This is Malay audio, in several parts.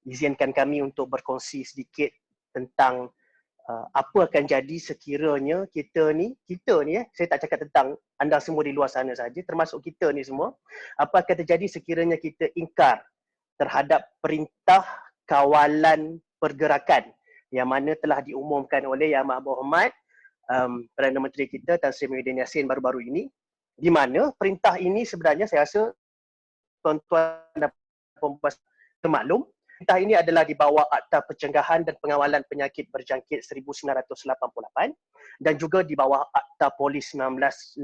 izinkan kami untuk berkongsi sedikit tentang apa akan jadi sekiranya kita ni saya tak cakap tentang anda semua di luar sana saja, termasuk kita ni semua, apa akan terjadi sekiranya kita ingkar terhadap perintah kawalan pergerakan yang mana telah diumumkan oleh Yang Amat Berhormat Perdana Menteri kita Tan Sri Muhyiddin Yassin baru-baru ini, di mana perintah ini sebenarnya saya rasa tuan-tuan dan puan-puan termaklum, perintah ini adalah di bawah Akta Pencegahan dan Pengawalan Penyakit Berjangkit 1988 dan juga di bawah Akta Polis 1967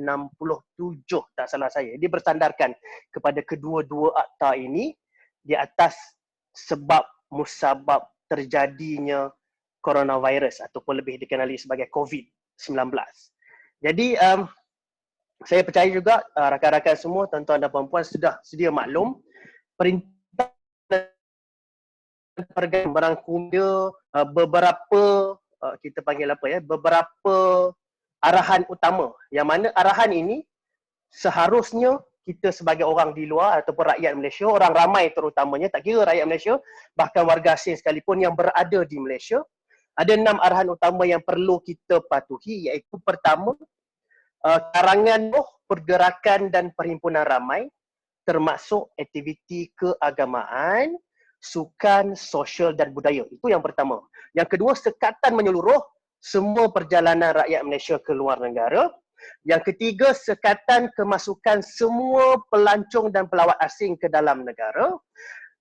tak salah saya. Dia bersandarkan kepada kedua-dua akta ini di atas sebab musabab terjadinya coronavirus ataupun lebih dikenali sebagai COVID-19. Jadi saya percaya juga rakan-rakan semua, tuan-tuan dan puan-puan sudah sedia maklum perintah pergerakan merangkum beberapa kita panggil apa ya, beberapa arahan utama, yang mana arahan ini seharusnya kita sebagai orang di luar ataupun rakyat Malaysia, orang ramai terutamanya, tak kira rakyat Malaysia, bahkan warga asing sekalipun yang berada di Malaysia, ada 6 arahan utama yang perlu kita patuhi, iaitu pertama, karangan pergerakan dan perhimpunan ramai termasuk aktiviti keagamaan, sukan, sosial dan budaya. Itu yang pertama. Yang kedua, sekatan menyeluruh semua perjalanan rakyat Malaysia ke luar negara. Yang ketiga, sekatan kemasukan semua pelancong dan pelawat asing ke dalam negara.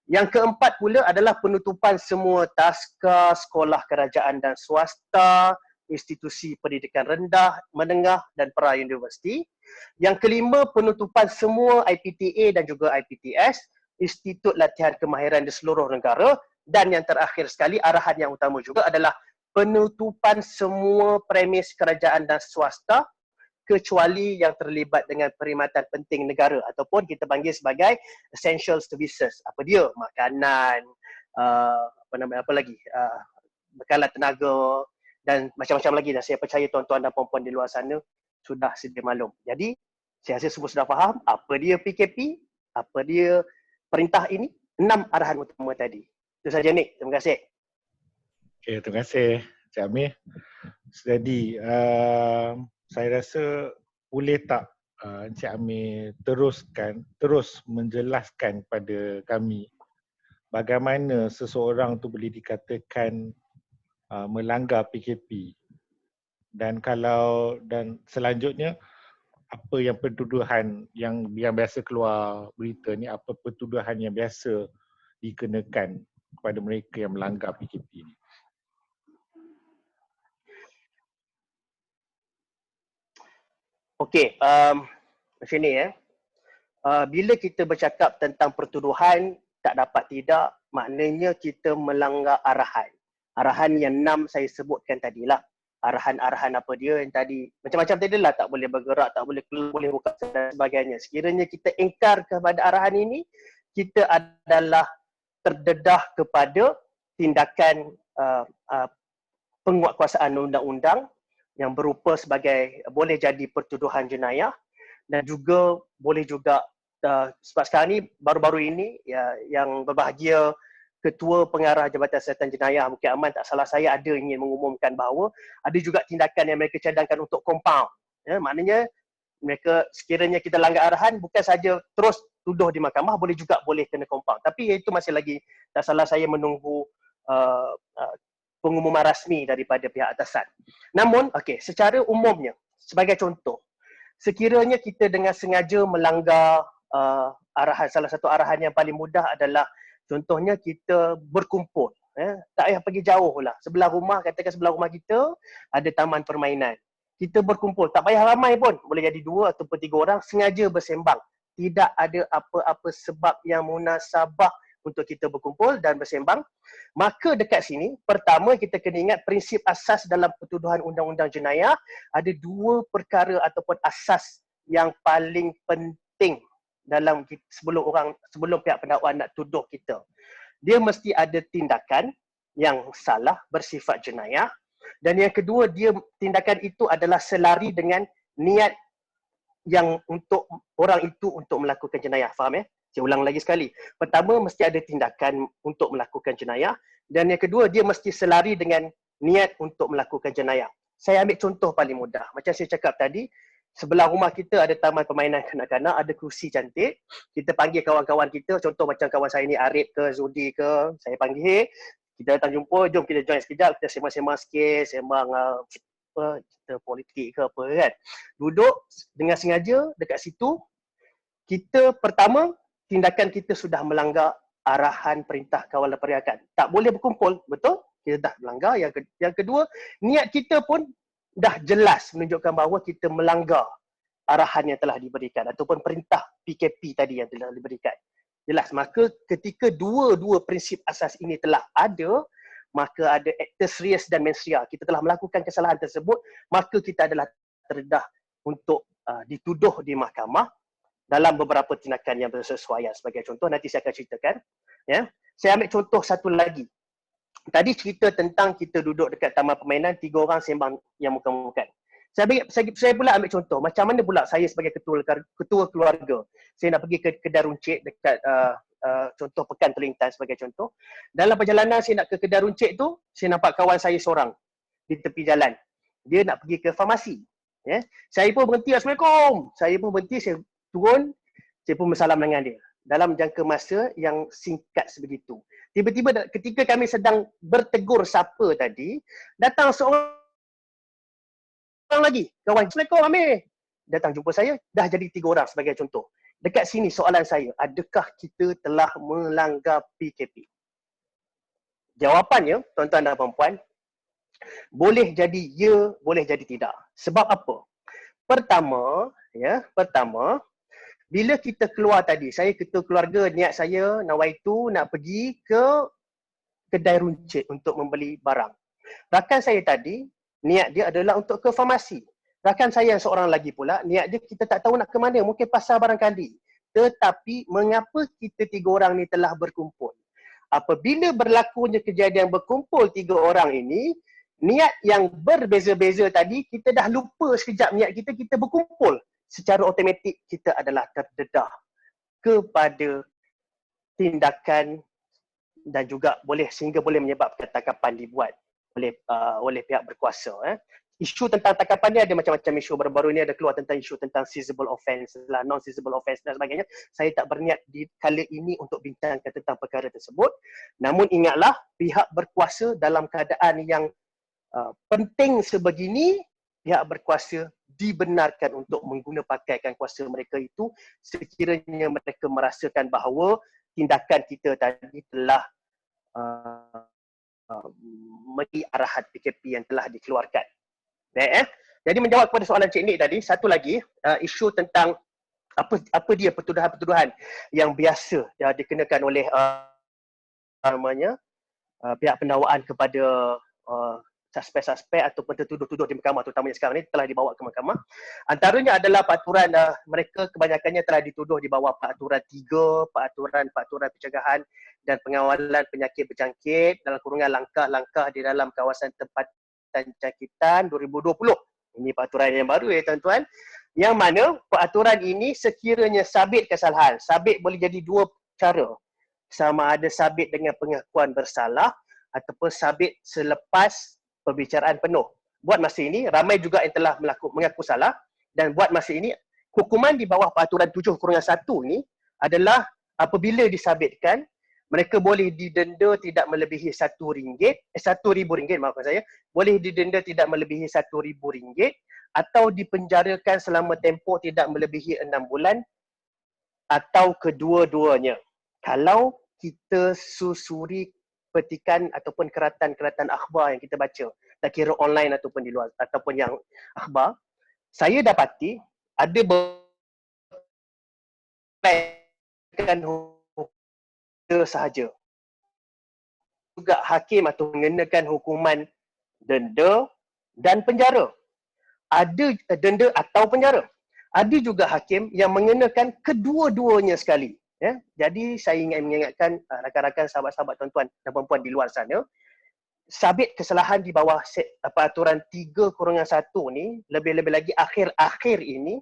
Yang keempat pula adalah penutupan semua taska, sekolah kerajaan dan swasta, institusi pendidikan rendah, menengah dan pra-universiti. Yang kelima, penutupan semua IPTA dan juga IPTS, Institut Latihan Kemahiran di seluruh negara. Dan yang terakhir sekali, arahan yang utama juga adalah penutupan semua premis kerajaan dan swasta kecuali yang terlibat dengan perkhidmatan penting negara ataupun kita panggil sebagai essential services. Apa dia? Makanan, apa lagi? Bekalan tenaga dan macam-macam lagi. Dan saya percaya tuan-tuan dan puan-puan di luar sana sudah sedia maklum. Jadi, saya rasa semua sudah faham apa dia PKP, apa dia perintah ini, 6 arahan utama tadi. Itu saja, Nick. Terima kasih. Okay, terima kasih Cik Amir. Jadi, saya rasa boleh tak Encik Amir terus menjelaskan kepada kami bagaimana seseorang tu boleh dikatakan melanggar PKP, dan selanjutnya apa yang pertuduhan yang biasa keluar berita ni, apa pertuduhan yang biasa dikenakan kepada mereka yang melanggar PKP ni. Okey, macam ni ya. Bila kita bercakap tentang pertuduhan tak dapat tidak, maknanya kita melanggar arahan. Arahan yang 6 saya sebutkan tadilah. Arahan-arahan apa dia yang tadi, macam-macam tadilah, tak boleh bergerak, tak boleh keluar, boleh buka dan sebagainya. Sekiranya kita ingkar kepada arahan ini, kita adalah terdedah kepada tindakan penguatkuasaan undang-undang yang berupa sebagai boleh jadi pertuduhan jenayah dan juga boleh juga sebab sekarang ni baru-baru ini yang berbahagia Ketua Pengarah Jabatan Siasatan Jenayah Bukit Aman, tak salah saya, ada ingin mengumumkan bahawa ada juga tindakan yang mereka cadangkan untuk compound. Ya, maknanya mereka sekiranya kita langgar arahan, bukan saja terus tuduh di mahkamah, boleh kena compound. Tapi itu masih lagi, tak salah saya, menunggu pengumuman rasmi daripada pihak atasan. Namun, secara umumnya, sebagai contoh, sekiranya kita dengan sengaja melanggar arahan, salah satu arahan yang paling mudah adalah contohnya kita berkumpul. Tak payah pergi jauh lah. Katakan sebelah rumah kita ada taman permainan. Kita berkumpul, tak payah ramai pun. Boleh jadi 2 ataupun 3 orang, sengaja bersembang. Tidak ada apa-apa sebab yang munasabah untuk kita berkumpul dan bersembang. Maka dekat sini, pertama kita kena ingat prinsip asas dalam pertuduhan undang-undang jenayah, ada 2 perkara ataupun asas yang paling penting dalam sebelum pihak pendakwa nak tuduh kita. Dia mesti ada tindakan yang salah bersifat jenayah, dan yang kedua, tindakan itu adalah selari dengan niat yang untuk orang itu untuk melakukan jenayah. Faham ya? Saya ulang lagi sekali. Pertama, mesti ada tindakan untuk melakukan jenayah. Dan yang kedua, dia mesti selari dengan niat untuk melakukan jenayah. Saya ambil contoh paling mudah. Macam saya cakap tadi, sebelah rumah kita ada taman permainan kanak-kanak, ada kerusi cantik. Kita panggil kawan-kawan kita, contoh macam kawan saya ni Arif ke, Zudi ke, saya panggil, kita datang jumpa, jom kita join sekejap, kita sembang-sembang sikit, sembang kita politik ke apa kan. Duduk dengan sengaja dekat situ, kita pertama, tindakan kita sudah melanggar arahan perintah kawalan pergerakan. Tak boleh berkumpul, betul? Kita dah melanggar. Yang kedua, niat kita pun dah jelas menunjukkan bahawa kita melanggar arahan yang telah diberikan ataupun perintah PKP tadi yang telah diberikan. Jelas, maka ketika dua-dua prinsip asas ini telah ada, maka ada actus reus dan mens rea. Kita telah melakukan kesalahan tersebut, maka kita adalah terdedah untuk dituduh di mahkamah dalam beberapa tindakan yang bersesuaian. Sebagai contoh, nanti saya akan ceritakan. Ya. Saya ambil contoh satu lagi. Tadi cerita tentang kita duduk dekat taman permainan, 3 orang sembang yang muka-muka. Saya pula ambil contoh, macam mana pula saya sebagai ketua keluarga, saya nak pergi ke kedai runcit dekat contoh Pekan Terlintas sebagai contoh. Dalam perjalanan saya nak ke kedai runcit tu, saya nampak kawan saya seorang di tepi jalan. Dia nak pergi ke farmasi. Ya. Saya pun berhenti, Assalamualaikum. Saya pun berhenti, saya turun, saya pun bersalam dengan dia. Dalam jangka masa yang singkat sebegitu. Tiba-tiba ketika kami sedang bertegur sapa tadi, datang seorang lagi. Kawan, Assalamualaikum Amir. Datang jumpa saya, dah jadi 3 orang sebagai contoh. Dekat sini soalan saya, adakah kita telah melanggar PKP? Jawapannya, tuan-tuan dan puan-puan, boleh jadi ya, boleh jadi tidak. Sebab apa? Pertama, bila kita keluar tadi, saya ketua keluarga, niat saya nawaitu nak pergi ke kedai runcit untuk membeli barang. Rakan saya tadi, niat dia adalah untuk ke farmasi. Rakan saya seorang lagi pula, niat dia kita tak tahu nak ke mana, mungkin pasar barangkali. Tetapi mengapa kita 3 orang ni telah berkumpul? Apabila berlakunya kejadian berkumpul 3 orang ini, niat yang berbeza-beza tadi, kita dah lupa sekejap niat kita berkumpul. Secara automatik kita adalah terdedah kepada tindakan dan juga sehingga boleh menyebabkan tangkapan dibuat oleh pihak berkuasa. Isu tentang tangkapan ni ada macam-macam isu. Baru-baru ni ada keluar tentang isu tentang seizable offence, non-seizable offence dan sebagainya. Saya tak berniat di kali ini untuk bincangkan tentang perkara tersebut. Namun ingatlah, pihak berkuasa dalam keadaan yang penting sebegini, pihak berkuasa dibenarkan untuk pakaikan kuasa mereka itu sekiranya mereka merasakan bahawa tindakan kita tadi telah mengikuti arahan PKP yang telah dikeluarkan. Jadi menjawab kepada soalan Cik Nik tadi, satu lagi isu tentang apa dia pertuduhan-pertuduhan yang biasa dikenakan oleh pihak pendakwaan kepada suspek-suspek ataupun tertuduh-tuduh di mahkamah, terutamanya sekarang ni telah dibawa ke mahkamah. Antaranya adalah peraturan mereka kebanyakannya telah dituduh di bawah peraturan 3, peraturan pencegahan dan pengawalan penyakit berjangkit dalam kurungan langkah-langkah di dalam kawasan tempatan jangkitan 2020. Ini peraturan yang baru ya tuan-tuan. Yang mana peraturan ini sekiranya sabit kesalahan. Sabit boleh jadi 2 cara. Sama ada sabit dengan pengakuan bersalah ataupun sabit selepas perbicaraan penuh. Buat masa ini, ramai juga yang telah mengaku salah dan buat masa ini, hukuman di bawah peraturan 7/1 ni adalah apabila disabitkan, mereka boleh didenda tidak melebihi RM1,000, maafkan saya, boleh didenda tidak melebihi RM1,000 atau dipenjarakan selama tempoh tidak melebihi 6 bulan atau kedua-duanya. Kalau kita susuri petikan ataupun keratan-keratan akhbar yang kita baca, tak kira online ataupun di luar ataupun yang akhbar, saya dapati ada hukum sahaja. Juga hakim atau mengenakan hukuman denda dan penjara. Ada denda atau penjara. Ada juga hakim yang mengenakan kedua-duanya sekali. Ya, jadi saya ingin mengingatkan rakan-rakan, sahabat-sahabat, tuan-tuan dan puan-puan di luar sana, sabit kesalahan di bawah peraturan 3/1 ni, lebih-lebih lagi akhir-akhir ini,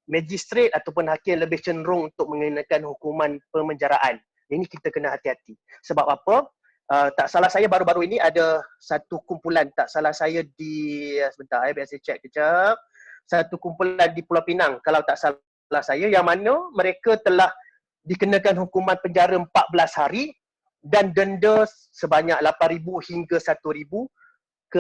magistrate ataupun hakim lebih cenderung untuk mengenakan hukuman pemenjaraan. Ini kita kena hati-hati. Sebab apa? Tak salah saya baru-baru ini ada satu kumpulan, tak salah saya di, sebentar biasa check kejap, satu kumpulan di Pulau Pinang kalau tak salah saya, yang mana mereka telah dikenakan hukuman penjara 14 hari dan denda sebanyak 8,000 hingga 1,000 ke,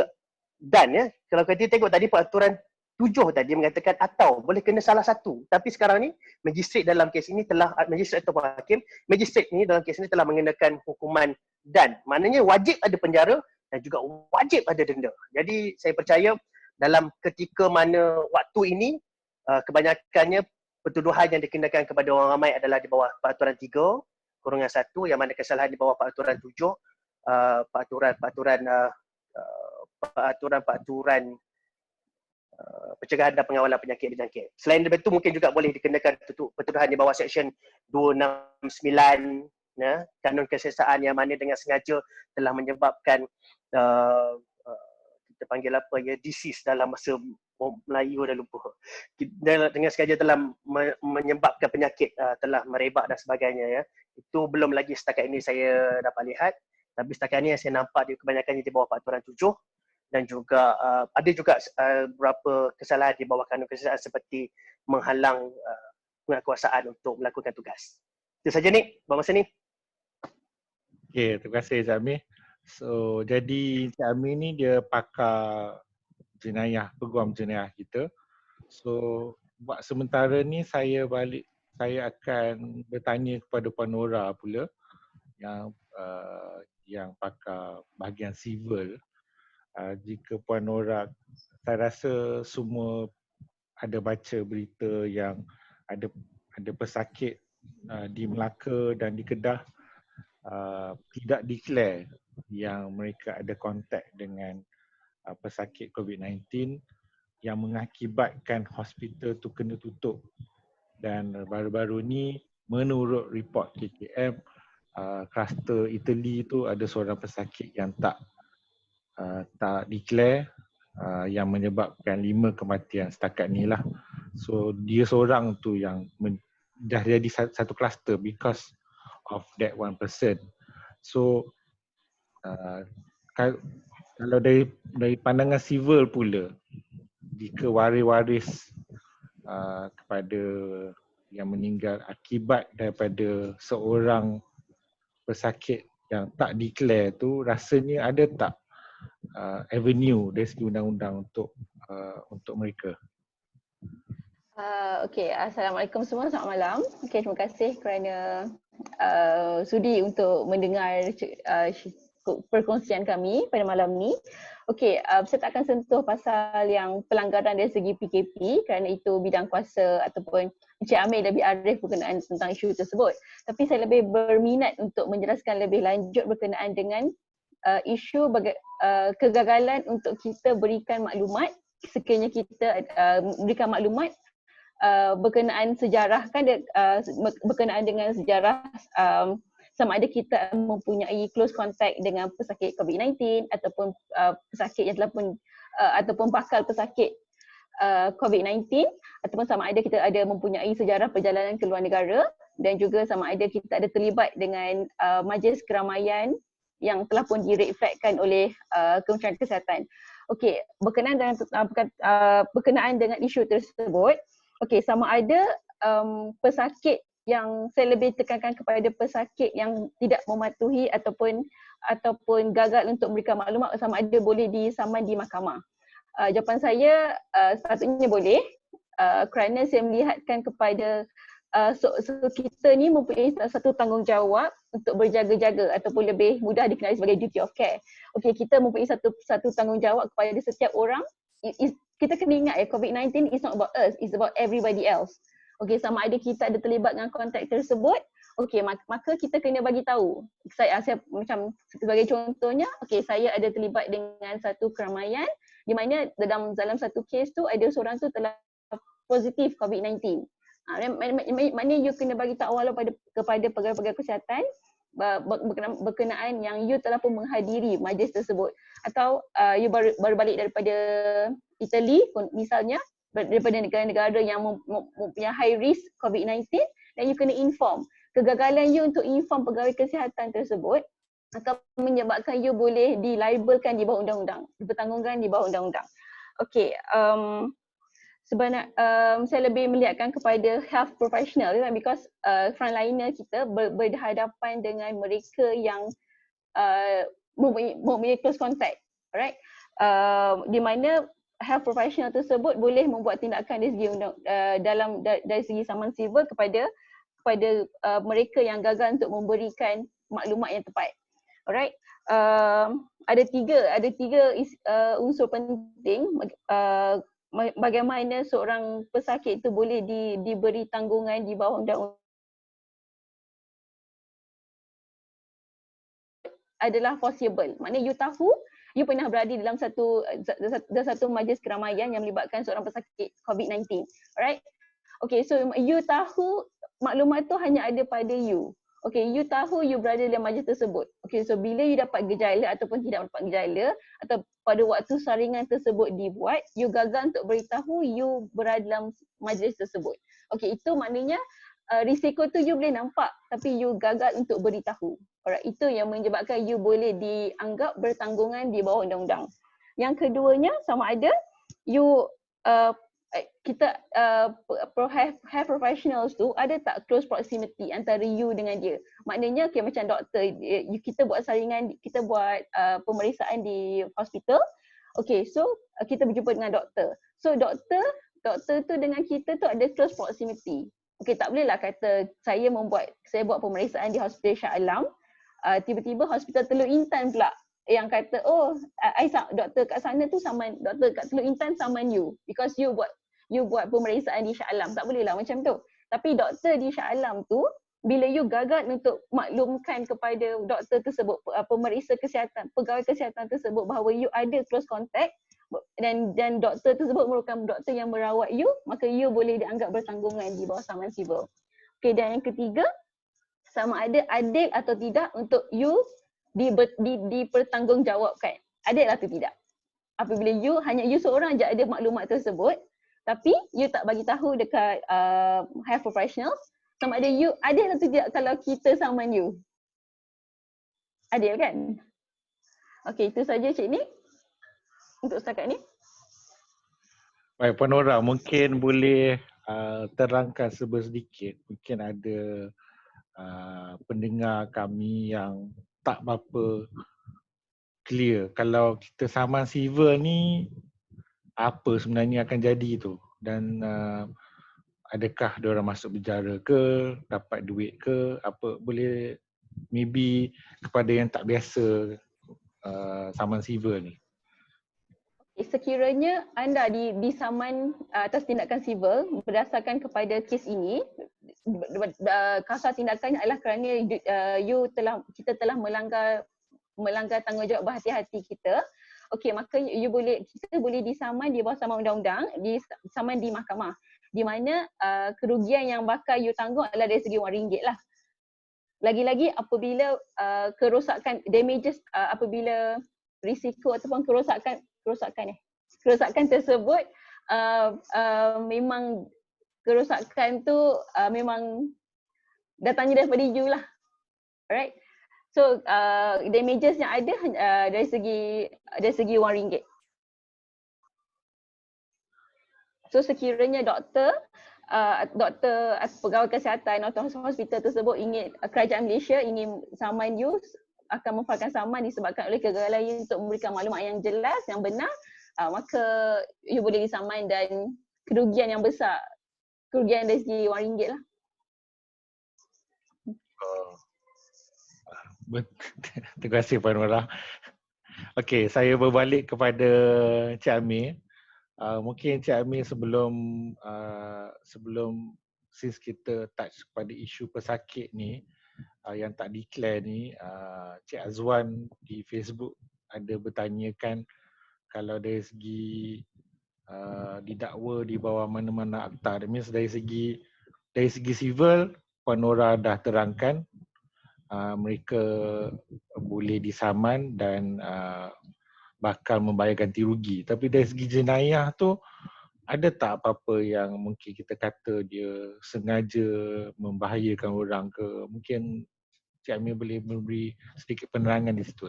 dan ya, kalau kita tengok tadi peraturan 7 tadi mengatakan atau boleh kena salah satu. Tapi sekarang ni magistrate dalam kes ini telah, magistrate atau hakim, magistrate ni dalam kes ini telah mengenakan hukuman dan. Maknanya wajib ada penjara dan juga wajib ada denda. Jadi saya percaya dalam ketika mana waktu ini kebanyakannya pertuduhan yang dikenakan kepada orang ramai adalah di bawah peraturan 3/1, yang mana kesalahan di bawah peraturan 7, peraturan pencegahan dan pengawalan penyakit berjangkit. Selain daripada itu mungkin juga boleh dikenakan pertuduhan di bawah Seksyen 269 Kanun Keseksaan, yang mana dengan sengaja telah menyebabkan kita panggil apa ya, disease dalam bahasa Melayu dah lupa. Dengan sengaja telah menyebabkan penyakit telah merebak dan sebagainya ya. Itu belum lagi setakat ini saya dapat lihat, tapi setakat ini yang saya nampak di kebanyakannya di bawah peraturan 7. Dan juga ada juga beberapa kesalahan di bawah kanun keseksaan seperti menghalang penguasaan untuk melakukan tugas. Itu saja ni, buat masa ni. Okay, terima kasih Cik Amir. So, jadi Cik Amir ni dia pakar jenayah, peguam jenayah kita. So, buat sementara ni saya akan bertanya kepada Puan Nora pula yang pakar bahagian civil. Jika Puan Nora, saya rasa semua ada baca berita yang ada pesakit di Melaka dan di Kedah tidak declare yang mereka ada kontak dengan pesakit COVID-19 yang mengakibatkan hospital tu kena tutup. Dan baru-baru ni menurut report KKM, kluster Italy tu ada seorang pesakit yang tak declare yang menyebabkan 5 kematian setakat ni lah. So dia seorang tu yang dah jadi satu kluster because of that one person. So kalau dari pandangan civil pula, jika waris-waris kepada yang meninggal akibat daripada seorang pesakit yang tak declare tu, rasanya ada tak avenue dari segi undang-undang untuk mereka? Okey, Assalamualaikum semua, selamat malam. Okey, terima kasih kerana sudi untuk mendengar perkongsian kami pada malam ni. Okey, saya tak akan sentuh pasal yang pelanggaran dari segi PKP kerana itu bidang kuasa ataupun Encik Amir lebih arif berkenaan tentang isu tersebut. Tapi saya lebih berminat untuk menjelaskan lebih lanjut berkenaan dengan isu kegagalan untuk kita berikan maklumat, sekiranya kita berikan maklumat berkenaan sejarah kan, berkenaan dengan sejarah sama ada kita mempunyai close contact dengan pesakit COVID-19 ataupun pesakit yang telah pun ataupun bakal pesakit COVID-19, ataupun sama ada kita ada mempunyai sejarah perjalanan ke luar negara, dan juga sama ada kita ada terlibat dengan majlis keramaian yang telah pun direflektkan oleh Kementerian Kesihatan. Okey, berkenaan dengan isu tersebut, okey, sama ada pesakit yang saya lebih tekankan kepada pesakit yang tidak mematuhi ataupun gagal untuk memberikan maklumat, sama ada boleh disaman di mahkamah. Jawapan saya sepatutnya boleh, kerana saya melihatkan kepada kita ni mempunyai satu tanggungjawab untuk berjaga-jaga ataupun lebih mudah dikenali sebagai duty of care. Okey, kita mempunyai satu tanggungjawab kepada setiap orang. Kita kena ingat COVID-19 is not about us, it's about everybody else. Okey, sama ada kita ada terlibat dengan kontak tersebut, okey, maka kita kena bagi tahu. Saya macam sebagai contohnya, okey, saya ada terlibat dengan satu keramaian di mana dalam satu kes tu ada seorang tu telah positif COVID-19. Maknanya you kena bagi tahu awal kepada pegawai-pegawai kesihatan berkenaan yang you telah pun menghadiri majlis tersebut. Atau you baru balik daripada Italy misalnya, daripada negara-negara yang mempunyai high risk COVID-19, dan you kena inform. Kegagalan you untuk inform pegawai kesihatan tersebut akan menyebabkan you boleh dilabelkan di bawah undang-undang, dipertanggungjawabkan di bawah undang-undang. Okay, saya lebih melihatkan kepada health professional because frontliner kita berhadapan dengan mereka yang mempunyai close contact, alright? Di mana health professional tersebut boleh membuat tindakan dari segi dari segi saman sivil kepada mereka yang gagal untuk memberikan maklumat yang tepat. Alright, ada tiga unsur penting bagaimana seorang pesakit itu boleh diberi tanggungan di bawah undang-undang adalah foreseeable. Maknanya you tahu, you pernah berada dalam satu majlis keramaian yang melibatkan seorang pesakit COVID-19. Alright, okay, so you tahu maklumat tu hanya ada pada you. Okay, you tahu you berada dalam majlis tersebut. Okay, so bila you dapat gejala ataupun tidak dapat gejala, atau pada waktu saringan tersebut dibuat, you gagal untuk beritahu you berada dalam majlis tersebut. Okay, itu maknanya risiko tu you boleh nampak tapi you gagal untuk beritahu. Alright, itu yang menyebabkan you boleh dianggap bertanggungan di bawah undang-undang. Yang keduanya, sama ada you kita health professionals tu ada tak close proximity antara you dengan dia. Maknanya okay, macam doktor, kita buat saringan, kita buat pemeriksaan di hospital. Okay, so kita berjumpa dengan doktor. So doktor tu dengan kita tu ada close proximity. Okay, tak boleh lah kata saya buat pemeriksaan di hospital Shah Alam, tiba-tiba hospital Teluk Intan pula yang kata, oh, doktor kat sana tu saman, doktor kat Teluk Intan saman you because you buat pemeriksaan di Shah Alam. Tak boleh lah macam tu. Tapi doktor di Shah Alam tu, bila you gagal untuk maklumkan kepada doktor tersebut, pemeriksa kesihatan, pegawai kesihatan tersebut bahawa you ada close contact dan doktor tersebut merupakan doktor yang merawat you, maka you boleh dianggap bertanggungan di bawah saman sivil. Okay, dan yang ketiga, sama ada adil atau tidak untuk you dipertanggungjawabkan. Adil atau tidak. Apabila hanya you seorang je ada maklumat tersebut, tapi you tak bagi tahu dekat health professionals, sama ada you adil atau tidak kalau kita saman you. Adil kan? Okey, itu saja Cik Ni untuk setakat ni. Baik, Puan Nora, mungkin boleh terangkan sedikit. Mungkin ada pendengar kami yang tak berapa clear. Kalau kita saman civil ni, apa sebenarnya akan jadi tu? Dan adakah diorang masuk penjara ke, dapat duit ke, apa, boleh maybe kepada yang tak biasa saman civil ni. Sekiranya anda disaman atas tindakan sivil berdasarkan kepada kes ini, kasar tindakannya adalah kerana kita telah melanggar tanggungjawab berhati-hati kita. Okey, maka kita boleh disaman di bawah saman undang-undang, disaman di mahkamah. Di mana kerugian yang bakal you tanggung adalah dari segi RM1 lah. Lagi-lagi apabila kerosakan, damages, apabila risiko ataupun kerosakan tersebut memang kerosakan tu memang datangnya daripada you lah. Alright. So damages yang ada dari segi RM1. So sekiranya doktor pegawai kesihatan atau hospital tersebut kerajaan Malaysia ingin saman you, akan memfahamkan saman disebabkan oleh kegagalan untuk memberikan maklumat yang jelas, yang benar, maka you boleh disaman dan kerugian yang besar, kerugian dari segi RM1 lah. Terima kasih Puan Nora. Okey, saya berbalik kepada Cik Amir. Mungkin Cik Amir sebelum since kita touch pada isu pesakit ni, yang tak declare ni, Cik Azwan di Facebook ada bertanyakan kalau dari segi didakwa di bawah mana-mana akta. That means dari segi civil, Puan Nora dah terangkan mereka boleh disaman dan bakal membayar ganti rugi. Tapi dari segi jenayah tu, ada tak apa-apa yang mungkin kita kata dia sengaja membahayakan orang ke? Mungkin Cik Amir boleh memberi sedikit penerangan di situ.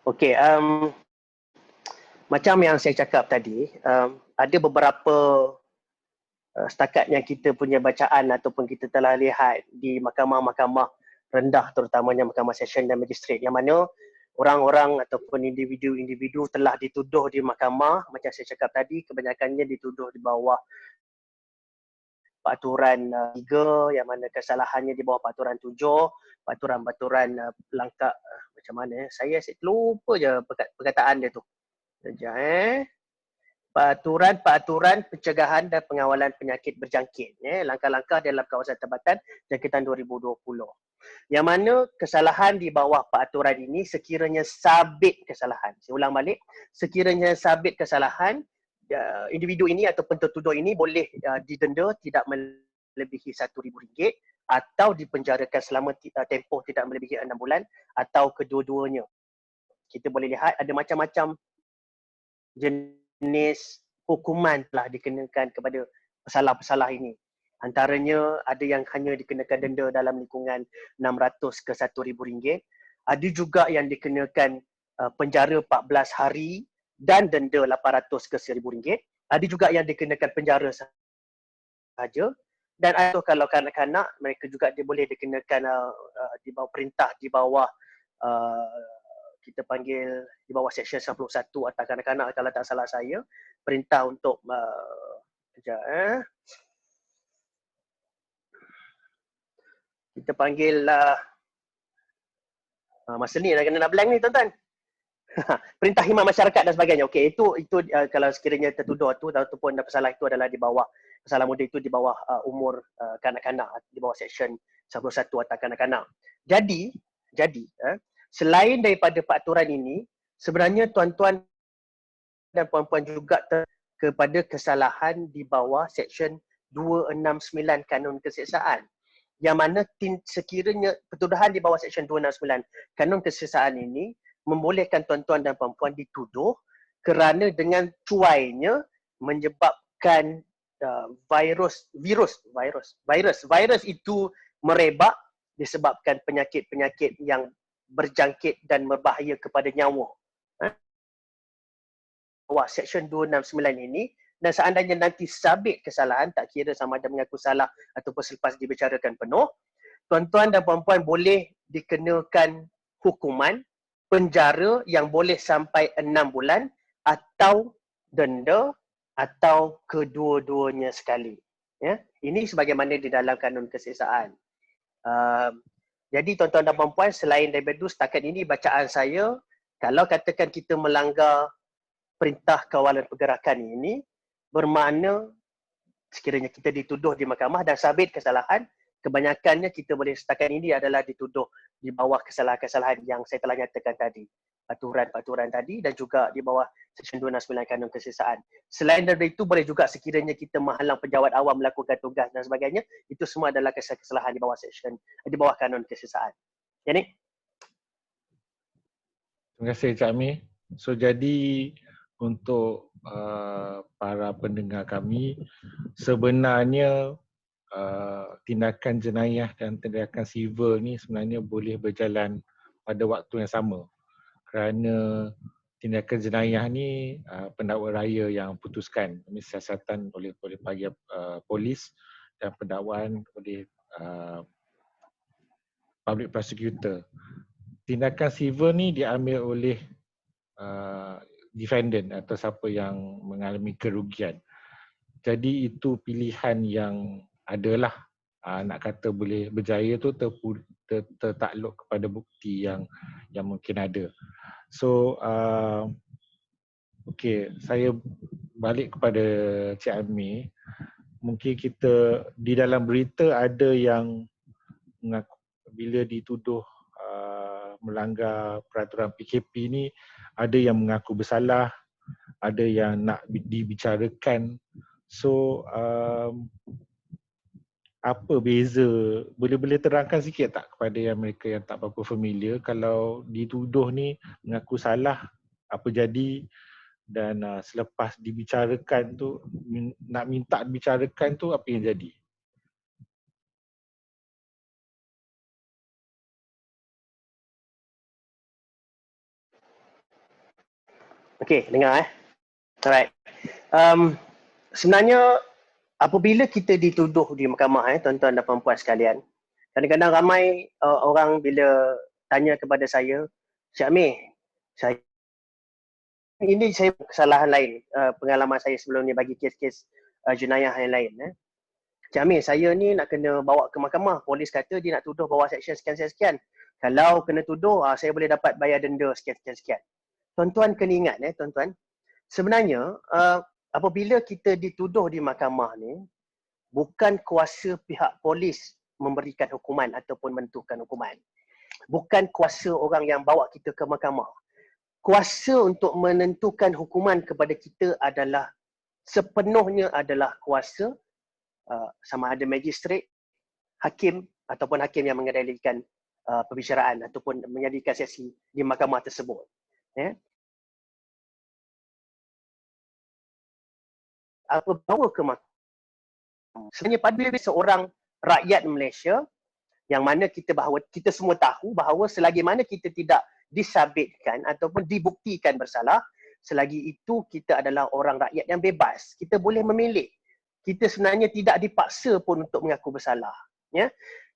Okey, macam yang saya cakap tadi, ada beberapa setakat yang kita punya bacaan ataupun kita telah lihat di mahkamah-mahkamah rendah, terutamanya mahkamah session dan magistrat, yang mana orang-orang ataupun individu-individu telah dituduh di mahkamah, macam saya cakap tadi, kebanyakannya dituduh di bawah peraturan 3, yang mana kesalahannya di bawah peraturan 7, peraturan-peraturan langkah macam mana saya lupa je perkataan dia tu. Sekejap Peraturan pencegahan dan pengawalan penyakit berjangkit, langkah-langkah dalam kawasan tempatan jangkitan 2020. Yang mana kesalahan di bawah peraturan ini sekiranya sabit kesalahan. Saya ulang balik, sekiranya sabit kesalahan, individu ini ataupun tertuduh ini boleh didenda tidak melebihi RM1,000 atau dipenjarakan selama tempoh tidak melebihi 6 bulan atau kedua-duanya. Kita boleh lihat ada macam-macam jenis hukuman telah dikenakan kepada pesalah-pesalah ini. Antaranya ada yang hanya dikenakan denda dalam lingkungan RM600 ke RM1,000. Ada juga yang dikenakan penjara 14 hari dan denda RM800 ke RM1,000. Ada juga yang dikenakan penjara sahaja. Dan atau kalau kanak-kanak, mereka juga boleh dikenakan di bawah perintah, di bawah kita panggil di bawah Seksyen 91 atau kanak-kanak kalau tak salah saya, perintah untuk kita panggil masa ni nak blank ni tuan-tuan. Perintah khidmat masyarakat dan sebagainya. Okey, itu kalau sekiranya tertuduh tu ataupun pesalah itu adalah di bawah pesalah muda itu di bawah umur kanak-kanak, di bawah Seksyen 91 atau kanak-kanak. Jadi selain daripada peraturan ini, sebenarnya tuan-tuan dan puan-puan juga kepada kesalahan di bawah Seksyen 269 Kanun Keseksaan. Yang mana sekiranya pertuduhan di bawah Seksyen 269 Kanun Keseksaan ini membolehkan tuan-tuan dan puan-puan dituduh kerana dengan cuainya menyebabkan virus itu merebak disebabkan penyakit-penyakit yang berjangkit dan berbahaya kepada nyawa. Bawah Seksyen 269 ini, dan seandainya nanti sabit kesalahan, tak kira sama ada mengaku salah ataupun selepas dibicarakan penuh, tuan-tuan dan puan-puan boleh dikenakan hukuman penjara yang boleh sampai 6 bulan atau denda atau kedua-duanya sekali. Ya, ini sebagaimana di dalam kanun keseksaan. Jadi tuan-tuan dan puan-puan, selain daripada itu, setakat ini bacaan saya, kalau katakan kita melanggar perintah kawalan pergerakan ini, bermakna sekiranya kita dituduh di mahkamah dan sabit kesalahan, kebanyakannya kita boleh setakat ini adalah dituduh di bawah kesalahan-kesalahan yang saya telah nyatakan tadi. Peraturan-peraturan tadi dan juga di bawah Seksyen 269 Kanun Keseksaan. Selain dari itu, boleh juga sekiranya kita menghalang pejabat awam melakukan tugas dan sebagainya, itu semua adalah kesalahan di bawah Seksyen, di bawah Kanun Keseksaan. Jadi, terima kasih Cik Amir. So jadi untuk para pendengar kami, sebenarnya tindakan jenayah dan tindakan sivil ni sebenarnya boleh berjalan pada waktu yang sama. Kerana tindakan jenayah ni pendakwa raya yang putuskan, siasatan oleh bahagian polis dan pendakwaan oleh public prosecutor. Tindakan sivil ni diambil oleh defendant atau siapa yang mengalami kerugian. Jadi itu pilihan yang adalah nak kata boleh berjaya tu tertakluk kepada bukti yang mungkin ada. So okey, saya balik kepada Cik Amir. Mungkin kita di dalam berita ada yang mengaku bila dituduh melanggar peraturan PKP ni, ada yang mengaku bersalah, ada yang nak dibicarakan. So apa beza, boleh terangkan sikit tak kepada yang mereka yang tak berapa familiar, kalau dituduh ni mengaku salah, apa jadi, dan selepas dibicarakan tu, nak minta dibicarakan tu, apa yang jadi? Okey, dengar Alright. Sebenarnya apabila kita dituduh di mahkamah tuan-tuan dan puan-puan sekalian, kadang-kadang ramai orang bila tanya kepada saya, Cik Amir, saya ini saya kesalahan lain, pengalaman saya sebelum ni bagi kes-kes jenayah yang lain. Cik Amir, saya ni nak kena bawa ke mahkamah. Polis kata dia nak tuduh bawah seksyen sekian-sekian. Kalau kena tuduh, saya boleh dapat bayar denda sekian-sekian. Tuan-tuan kena ingat tuan-tuan, sebenarnya apabila kita dituduh di mahkamah ni, bukan kuasa pihak polis memberikan hukuman ataupun menentukan hukuman. Bukan kuasa orang yang bawa kita ke mahkamah. Kuasa untuk menentukan hukuman kepada kita adalah sepenuhnya adalah kuasa sama ada magistrat, hakim ataupun hakim yang mengendalikan perbicaraan ataupun menjadikan sesi di mahkamah tersebut. Apa bawa ke mahkamah? Sebenarnya pada seorang rakyat Malaysia yang mana kita semua tahu bahawa selagi mana kita tidak disabitkan ataupun dibuktikan bersalah, selagi itu kita adalah orang rakyat yang bebas. Kita boleh memilih. Kita sebenarnya tidak dipaksa pun untuk mengaku bersalah.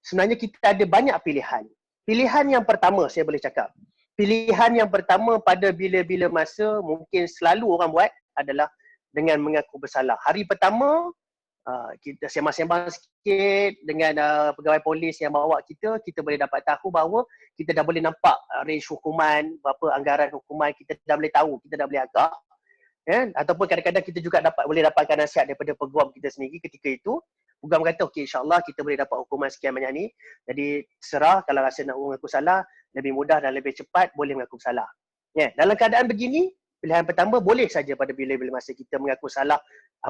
Sebenarnya kita ada banyak pilihan. Pilihan yang pertama saya boleh cakap. Pilihan yang pertama pada bila-bila masa mungkin selalu orang buat adalah dengan mengaku bersalah. Hari pertama kita sembang-sembang sikit dengan pegawai polis yang bawa kita boleh dapat tahu bahawa kita dah boleh nampak range hukuman, berapa anggaran hukuman, kita dah boleh tahu, kita dah boleh agak. Ataupun kadang-kadang kita juga boleh dapatkan nasihat daripada peguam kita sendiri ketika itu. Peguam kata, okey, insyaAllah kita boleh dapat hukuman sekian banyak ni. Jadi serah, kalau rasa nak mengaku salah, lebih mudah dan lebih cepat, boleh mengaku salah. Dalam keadaan begini, pilihan pertama boleh saja pada bila-bila masa kita mengaku salah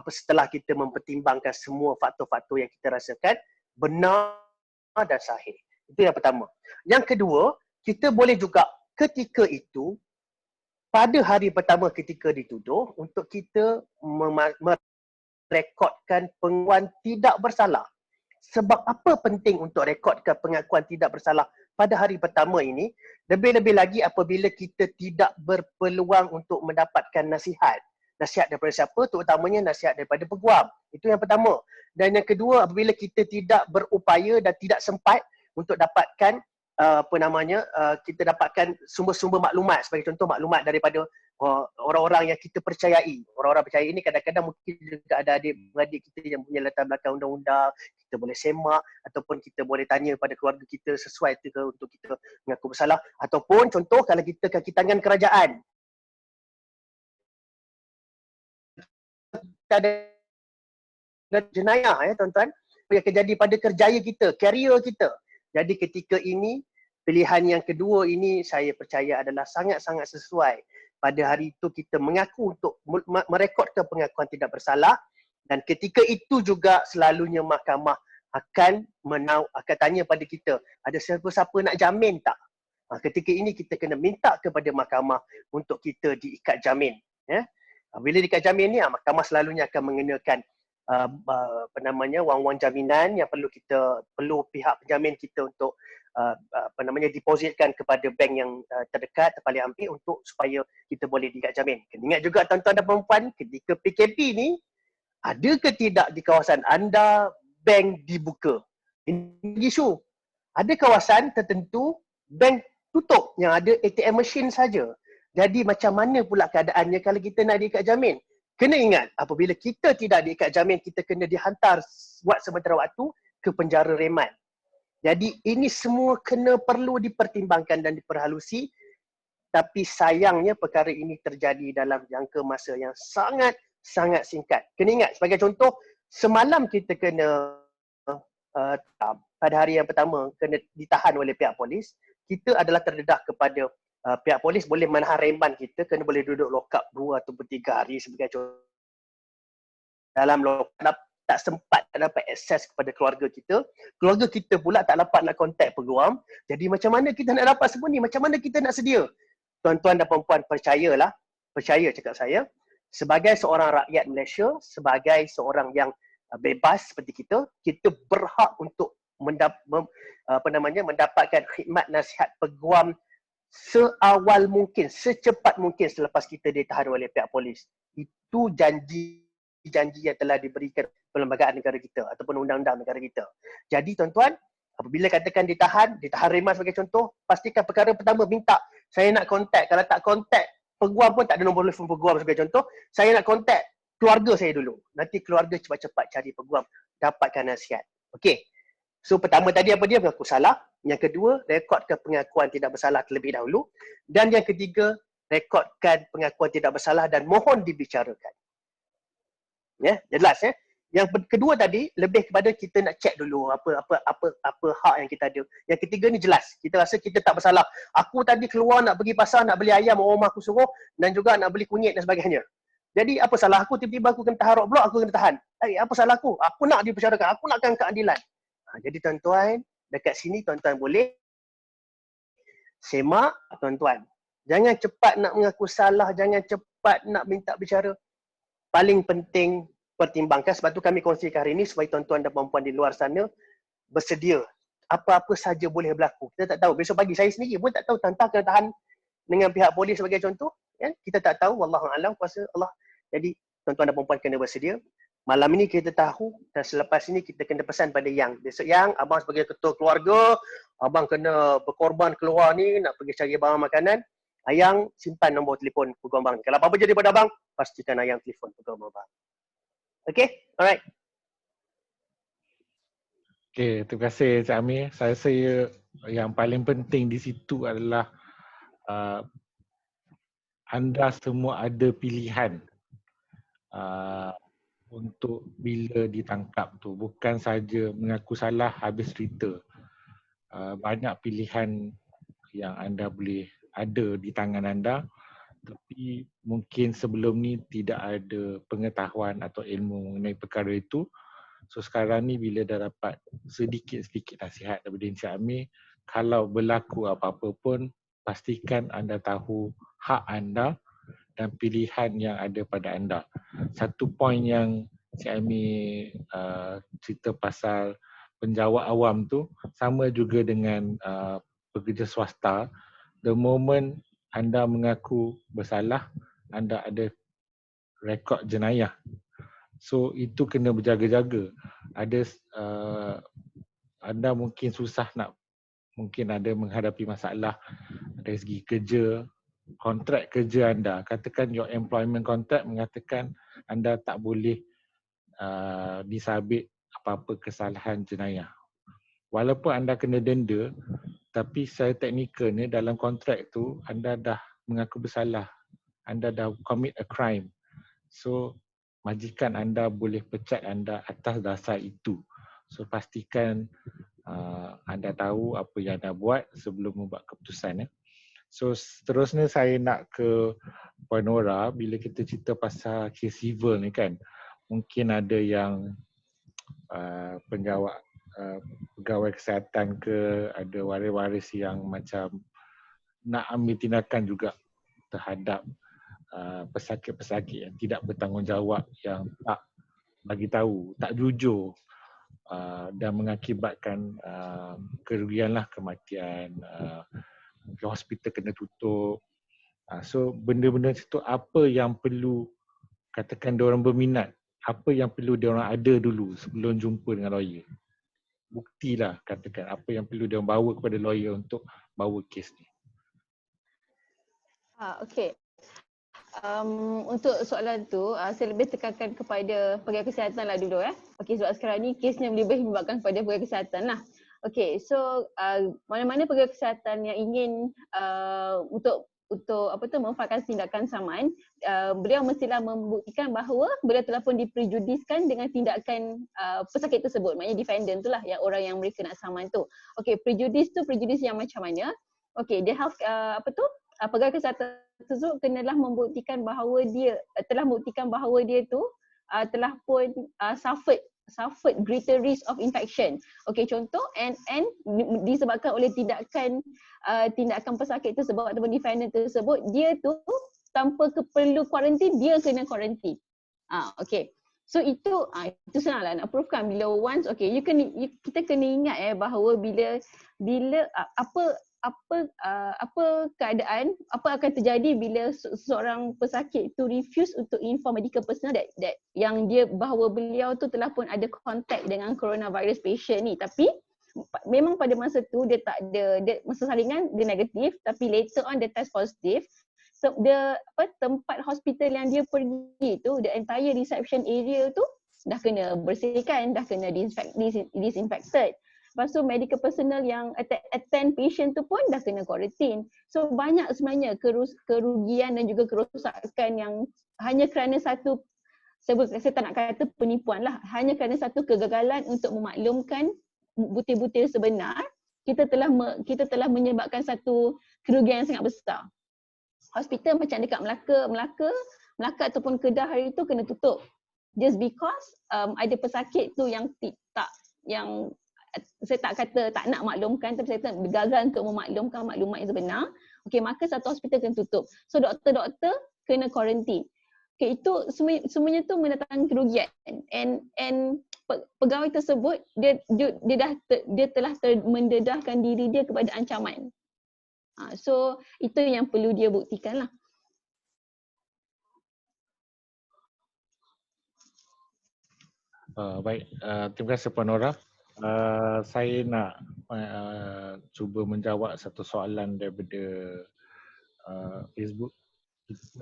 setelah kita mempertimbangkan semua faktor-faktor yang kita rasakan benar dan sahih. Itu yang pertama. Yang kedua, kita boleh juga ketika itu pada hari pertama ketika dituduh untuk kita merekodkan pengakuan tidak bersalah. Sebab apa penting untuk rekodkan pengakuan tidak bersalah pada hari pertama ini? Lebih-lebih lagi apabila kita tidak berpeluang untuk mendapatkan nasihat. Nasihat daripada siapa? Terutamanya nasihat daripada peguam. Itu yang pertama. Dan yang kedua, apabila kita tidak berupaya dan tidak sempat untuk dapatkan kita dapatkan sumber-sumber maklumat, sebagai contoh maklumat daripada orang-orang yang kita percayai. Orang-orang percaya ini kadang-kadang mungkin juga ada adik-beradik kita yang punya latar belakang undang-undang, kita boleh semak ataupun kita boleh tanya pada keluarga kita sesuai ke untuk kita mengaku bersalah. Ataupun contoh kalau kita kaki tangan kerajaan, ada jenayah tuan-tuan yang terjadi pada kerjaya kita, karier kita. Jadi ketika ini, pilihan yang kedua ini saya percaya adalah sangat-sangat sesuai. Pada hari itu kita mengaku untuk merekodkan pengakuan tidak bersalah, dan ketika itu juga selalunya mahkamah akan tanya pada kita, ada siapa-siapa nak jamin tak? Ketika ini kita kena minta kepada mahkamah untuk kita diikat jamin. Bila diikat jamin ni, mahkamah selalunya akan mengenakan wang-wang jaminan yang perlu pihak penjamin kita untuk depositkan kepada bank yang terdekat, terpaling ambil untuk supaya kita boleh diikat jamin. Kena ingat juga tuan-tuan dan puan-puan, ketika PKP ni, ada ke tidak di kawasan anda bank dibuka? Ini isu. Ada kawasan tertentu bank tutup, yang ada ATM machine saja. Jadi macam mana pula keadaannya kalau kita nak diikat jamin? Kena ingat, apabila kita tidak diikat jamin, kita kena dihantar buat sementara waktu ke penjara reman. Jadi ini semua perlu dipertimbangkan dan diperhalusi, tapi sayangnya perkara ini terjadi dalam jangka masa yang sangat singkat. Kena ingat, sebagai contoh, semalam kita kena pada hari yang pertama kena ditahan oleh pihak polis, kita adalah terdedah kepada pihak polis boleh menahan reman kita, kena boleh duduk lock up 2 atau 3 hari sebagai contoh. Dalam lock up, tak sempat tak dapat akses kepada keluarga kita pula tak dapat nak kontak peguam. Jadi macam mana kita nak dapat semua ni? Macam mana kita nak sedia? Tuan-tuan dan puan-puan, percaya cakap saya, sebagai seorang rakyat Malaysia, sebagai seorang yang bebas seperti kita berhak untuk mendapatkan khidmat nasihat peguam seawal mungkin, secepat mungkin selepas kita ditahan oleh pihak polis. Itu janji yang telah diberikan perlembagaan negara kita ataupun undang-undang negara kita. Jadi tuan-tuan, apabila katakan ditahan remand sebagai contoh, pastikan perkara pertama minta saya nak kontak. Kalau tak kontak peguam pun, tak ada nombor telefon peguam sebagai contoh, saya nak kontak keluarga saya dulu. Nanti keluarga cepat-cepat cari peguam, dapatkan nasihat. Okey. So pertama tadi apa dia? Mengaku salah. Yang kedua, rekodkan pengakuan tidak bersalah terlebih dahulu. Dan yang ketiga, rekodkan pengakuan tidak bersalah dan mohon dibicarakan. Ya, jelas ya. Yang kedua tadi lebih kepada kita nak check dulu apa hak yang kita ada. Yang ketiga ni jelas. Kita rasa kita tak bersalah. Aku tadi keluar nak pergi pasar nak beli ayam, orang rumah aku suruh, dan juga nak beli kunyit dan sebagainya. Jadi apa salah aku? Tiba-tiba aku kena tahan roadblock, aku kena tahan. Apa salah aku? Aku nak dibicarakan, aku nakkan keadilan. Jadi tuan-tuan, dekat sini tuan-tuan boleh semak tuan-tuan. Jangan cepat nak mengaku salah, jangan cepat nak minta bicara. Paling penting pertimbangkan, sebab tu kami kongsikan hari ini supaya tuan-tuan dan puan-puan di luar sana bersedia. Apa-apa saja boleh berlaku. Kita tak tahu. Besok pagi saya sendiri pun tak tahu tentang kena tahan dengan pihak polis sebagai contoh. Ya? Kita tak tahu. Wallahualam, kuasa Allah. Jadi tuan-tuan dan puan-puan kena bersedia. Malam ini kita tahu dan selepas ini kita kena pesan pada Yang. Besok Yang, abang sebagai ketua keluarga, abang kena berkorban keluar ni nak pergi cari barang makanan. Ayang simpan nombor telefon peguam abang. Kalau apa-apa jadi pada abang, pastikan Ayang telefon peguam abang. Okay? Alright. Okay, terima kasih Cik Amir. Saya rasa yang paling penting di situ adalah anda semua ada pilihan untuk bila ditangkap tu, bukan saja mengaku salah habis cerita. Banyak pilihan yang anda boleh ada di tangan anda, tapi mungkin sebelum ni tidak ada pengetahuan atau ilmu mengenai perkara itu. So sekarang ni bila dah dapat sedikit-sedikit nasihat daripada Encik Amir, kalau berlaku apa-apa pun, pastikan anda tahu hak anda dan pilihan yang ada pada anda. Satu poin yang Cik Amir cerita pasal penjawat awam tu sama juga dengan pekerja swasta. The moment anda mengaku bersalah, anda ada rekod jenayah. So itu kena berjaga-jaga. Ada anda mungkin susah nak, mungkin ada menghadapi masalah dari segi kerja, kontrak kerja anda. Katakan your employment contract mengatakan anda tak boleh disabit apa-apa kesalahan jenayah. Walaupun anda kena denda, tapi secara teknikalnya dalam kontrak tu anda dah mengaku bersalah. Anda dah commit a crime. So majikan anda boleh pecat anda atas dasar itu. So pastikan anda tahu apa yang anda buat sebelum membuat keputusan. So seterusnya saya nak ke Puan Nora. Bila kita cerita pasal kes civil ni kan, mungkin ada yang pegawai kesihatan ke, ada waris-waris yang macam nak ambil tindakan juga terhadap pesakit-pesakit yang tidak bertanggungjawab, yang tak bagi tahu, tak jujur dan mengakibatkan kerugian lah, kematian, hospital kena tutup. So benda-benda itu apa yang perlu, katakan diorang berminat, apa yang perlu diorang ada dulu sebelum jumpa dengan lawyer? Buktilah, katakan apa yang perlu diorang bawa kepada lawyer untuk bawa kes ni. Okey. Untuk soalan tu, saya lebih tekankan kepada pegawai kesihatan lah dulu. Okey, sebab sekarang ni kesnya lebih membuatkan kepada pegawai kesihatan lah. Okey, so mana-mana pegawai kesihatan yang ingin untuk memanfaatkan tindakan saman, beliau mestilah membuktikan bahawa beliau telah pun diprejudiskan dengan tindakan pesakit tersebut. Maknanya defendant tu lah, yang orang yang mereka nak saman tu. Okey, prejudis yang macam mana? Okey, dia health pegawai kesihatan tersebut kenalah membuktikan bahawa dia telah tu telah pun suffered suffered greater risk of infection. Okey, contoh and disebabkan oleh tindakan pesakit tersebut ataupun defendant tersebut, dia tu tanpa perlu kuarantin, dia kena kuarantin. Okey. So itu senanglah nak proofkan bila once kita kena ingat bahawa bila apa keadaan, apa akan terjadi bila seorang pesakit tu refuse untuk inform medical personnel that yang dia bahawa beliau tu telah pun ada kontak dengan coronavirus patient ni, tapi memang pada masa tu dia tak ada masa salingan dia negatif, tapi later on dia test positif. So, tempat hospital yang dia pergi tu, the entire reception area tu dah kena bersihkan, dah kena disinfected. Lepas tu medical personnel yang attend patient tu pun dah kena quarantine. So banyak sebenarnya kerugian dan juga kerosakan yang hanya kerana satu, saya tak nak kata penipuan lah, hanya kerana satu kegagalan untuk memaklumkan butir-butir sebenar, kita telah menyebabkan satu kerugian yang sangat besar. Hospital macam dekat Melaka ataupun Kedah hari tu kena tutup just because ada pesakit tu yang saya tak kata tak nak maklumkan, tapi saya gagal untuk memaklumkan maklumat yang sebenar. Okey, maka satu hospital kena tutup. So doktor-doktor kena quarantine. Okey, itu semuanya tu mendatangkan kerugian. And pegawai tersebut dia telah mendedahkan diri dia kepada ancaman. So itu yang perlu dia buktikan lah. Baik, terima kasih Puan Nora. Saya nak cuba menjawab satu soalan daripada Facebook.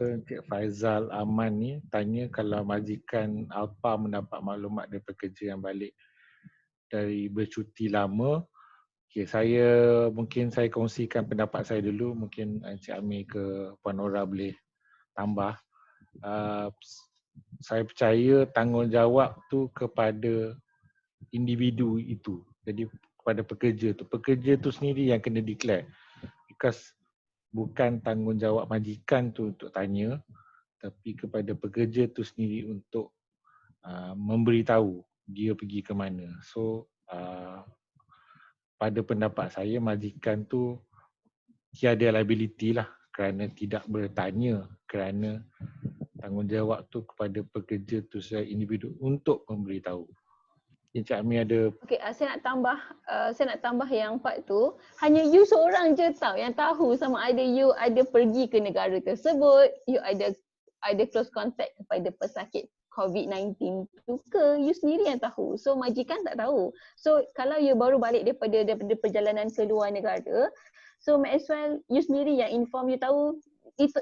Encik Faizal Aman ni tanya kalau majikan Alpa mendapat maklumat dari pekerja yang balik dari bercuti lama. Okay, mungkin saya kongsikan pendapat saya dulu, mungkin Encik Amir ke Puan Nora boleh tambah. Saya percaya tanggungjawab tu kepada individu itu. Jadi kepada pekerja tu sendiri yang kena declare. Because bukan tanggungjawab majikan tu untuk tanya, tapi kepada pekerja tu sendiri untuk memberitahu dia pergi ke mana. So pada pendapat saya majikan tu tiada liability lah kerana tidak bertanya, kerana tanggungjawab tu kepada pekerja tu secara individu untuk memberitahu. Encik Amir ada. Okey, saya nak tambah yang part tu, hanya you seorang je yang tahu sama ada you ada pergi ke negara tersebut, you ada close contact kepada pesakit COVID-19 tu ke, you sendiri yang tahu. So majikan tak tahu. So kalau you baru balik daripada perjalanan ke luar negara, so might as well you sendiri yang inform, you tahu. Itu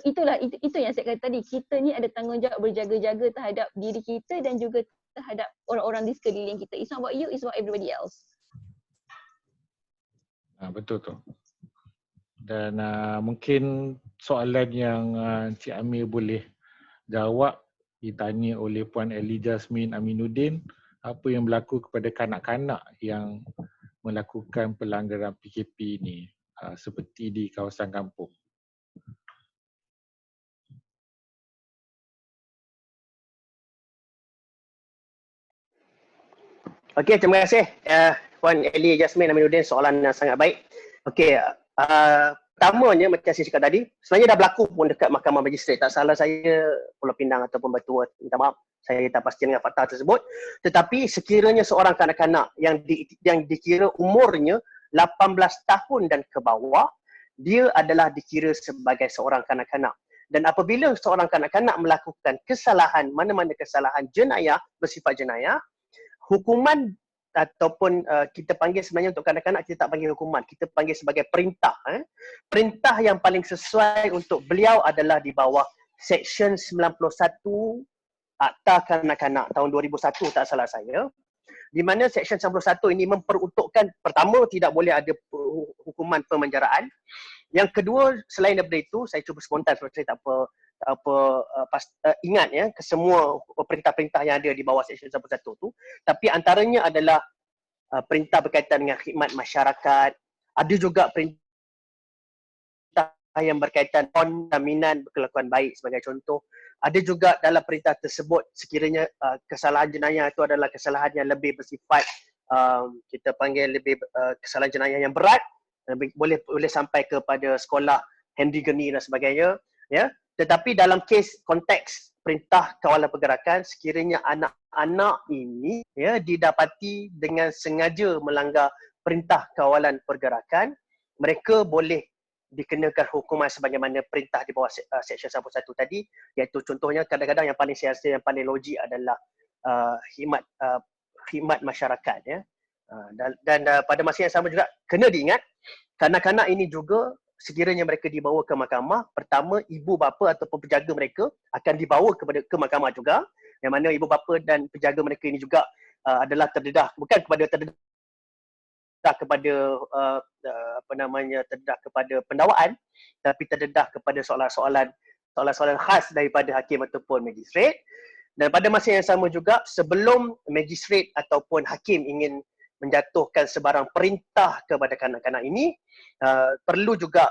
yang saya kata tadi, kita ni ada tanggungjawab berjaga-jaga terhadap diri kita dan juga terhadap orang-orang di sekeliling kita. It's not about you, it's about everybody else. Betul tu. Dan mungkin soalan yang Encik Amir boleh jawab ditanya oleh Puan Ellie Jasmine Aminuddin, apa yang berlaku kepada kanak-kanak yang melakukan pelanggaran PKP ini seperti di kawasan kampung? Okey, terima kasih Puan Ellie Jasmine Aminuddin, soalan yang sangat baik. Okey, pertamanya macam saya cakap tadi, sebenarnya dah berlaku pun dekat Mahkamah Magistrate. Tak salah saya, Pulau Pinang ataupun Batu, minta maaf, saya tak pasti dengan fakta tersebut. Tetapi sekiranya seorang kanak-kanak yang dikira umurnya 18 tahun dan ke bawah, dia adalah dikira sebagai seorang kanak-kanak. Dan apabila seorang kanak-kanak melakukan kesalahan, mana-mana kesalahan jenayah, bersifat jenayah, hukuman ataupun kita panggil sebenarnya untuk kanak-kanak, kita tak panggil hukuman, kita panggil sebagai perintah. Perintah yang paling sesuai untuk beliau adalah di bawah Seksyen 91 Akta Kanak-kanak tahun 2001 tak salah saya. Di mana Seksyen 91 ini memperuntukkan, pertama, tidak boleh ada hukuman pemenjaraan. Yang kedua, selain daripada itu, saya cuba spontan sebab saya tak ingat kesemua perintah-perintah yang ada di bawah Seksyen 91 tu. Tapi antaranya adalah perintah berkaitan dengan khidmat masyarakat. Ada juga perintah yang berkaitan jaminan berkelakuan baik sebagai contoh. Ada juga dalam perintah tersebut sekiranya kesalahan jenayah itu adalah kesalahan yang lebih bersifat kita panggil lebih kesalahan jenayah yang berat, boleh sampai kepada sekolah handigani dan sebagainya, ya. Tetapi dalam kes konteks perintah kawalan pergerakan, sekiranya anak-anak ini ya didapati dengan sengaja melanggar perintah kawalan pergerakan, mereka boleh dikenakan hukuman sebagaimana perintah di bawah Seksyen 1 tadi, iaitu contohnya kadang-kadang yang paling saya rasa yang paling logik adalah khidmat masyarakat, ya. Dan pada masa yang sama juga kena diingat kanak-kanak ini juga sekiranya mereka dibawa ke mahkamah, pertama ibu bapa ataupun penjaga mereka akan dibawa ke mahkamah juga, yang mana ibu bapa dan penjaga mereka ini juga adalah terdedah, bukan terdedah kepada terdedah kepada pendakwaan, tapi terdedah kepada soalan-soalan khas daripada hakim ataupun magistrat. Dan pada masa yang sama juga, sebelum magistrat ataupun hakim ingin menjatuhkan sebarang perintah kepada kanak-kanak ini, perlu juga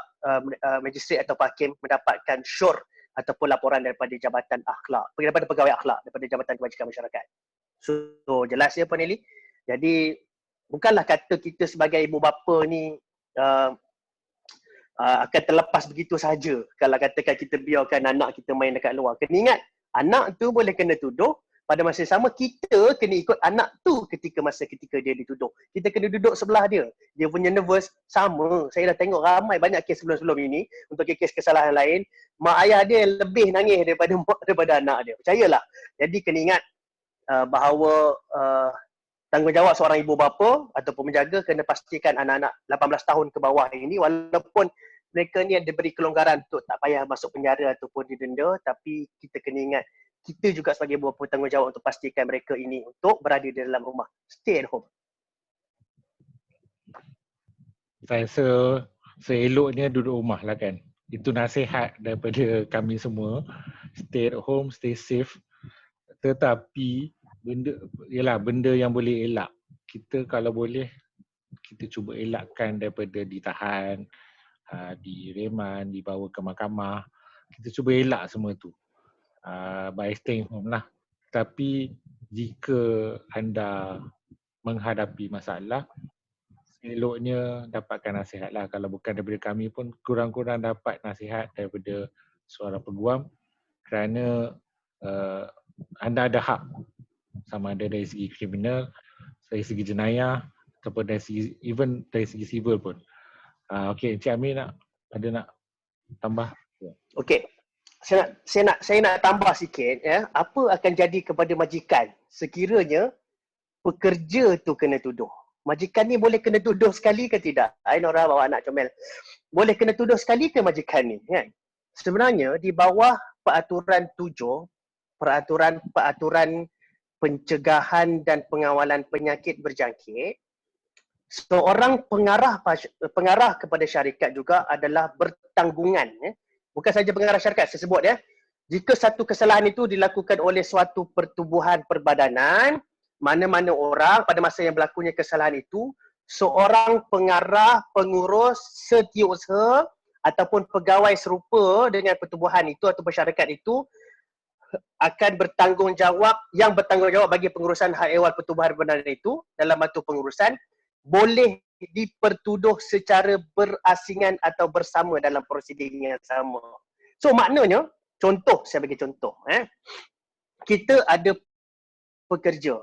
magistrat atau hakim mendapatkan syur ataupun laporan daripada Jabatan Akhlak, daripada Pegawai Akhlak, daripada Jabatan Kebajikan Masyarakat. So jelas ya Puan Eli? Jadi bukanlah kata kita sebagai ibu bapa ni akan terlepas begitu saja kalau katakan kita biarkan anak kita main dekat luar. Kena ingat, anak tu boleh kena tuduh, pada masa yang sama kita kena ikut anak tu ketika dia dituduh. Kita kena duduk sebelah dia. Dia punya nervous sama. Saya dah tengok ramai banyak kes sebelum-sebelum ini untuk kes kesalahan lain, mak ayah dia lebih nangis daripada anak dia. Percayalah. Jadi kena ingat bahawa tanggungjawab seorang ibu bapa ataupun menjaga kena pastikan anak-anak 18 tahun ke bawah ini, walaupun mereka ni diberi kelonggaran untuk tak payah masuk penjara ataupun didenda, tapi kita kena ingat kita juga sebagai ibu bapa bertanggungjawab untuk pastikan mereka ini untuk berada di dalam rumah, stay at home. Saya rasa seeloknya duduk rumah lah kan. Itu nasihat daripada kami semua. Stay at home, stay safe. Tetapi benda yang boleh elak. Kita kalau boleh, kita cuba elakkan daripada ditahan, direman, dibawa ke mahkamah. Kita cuba elak semua tu. By staying home lah. Tapi jika anda menghadapi masalah, eloknya dapatkan nasihat lah. Kalau bukan daripada kami pun, kurang-kurang dapat nasihat daripada seorang peguam, kerana anda ada hak, sama ada dari segi kriminal, dari segi jenayah, ataupun dari segi civil pun. Okey, Encik Amir nak tambah? Okey. Saya nak tambah sikit, ya. Apa akan jadi kepada majikan sekiranya pekerja tu kena tuduh? Majikan ni boleh kena tuduh sekali ke tidak? Nora bawa anak comel. Boleh kena tuduh sekali ke majikan ni, kan? Sebenarnya di bawah peraturan 7, peraturan pencegahan dan pengawalan penyakit berjangkit, seorang pengarah kepada syarikat juga adalah bertanggungan, ya. Bukan saja pengarah syarikat, saya sebut, ya. Jika satu kesalahan itu dilakukan oleh suatu pertubuhan perbadanan, mana-mana orang pada masa yang berlakunya kesalahan itu, seorang pengarah, pengurus, setiausaha ataupun pegawai serupa dengan pertubuhan itu atau syarikat itu akan bertanggungjawab bagi pengurusan hak ehwal pertubuhan perbadanan itu dalam batu pengurusan, boleh dipertuduh secara berasingan atau bersama dalam prosiding yang sama. So maknanya, saya bagi contoh. Kita ada pekerja.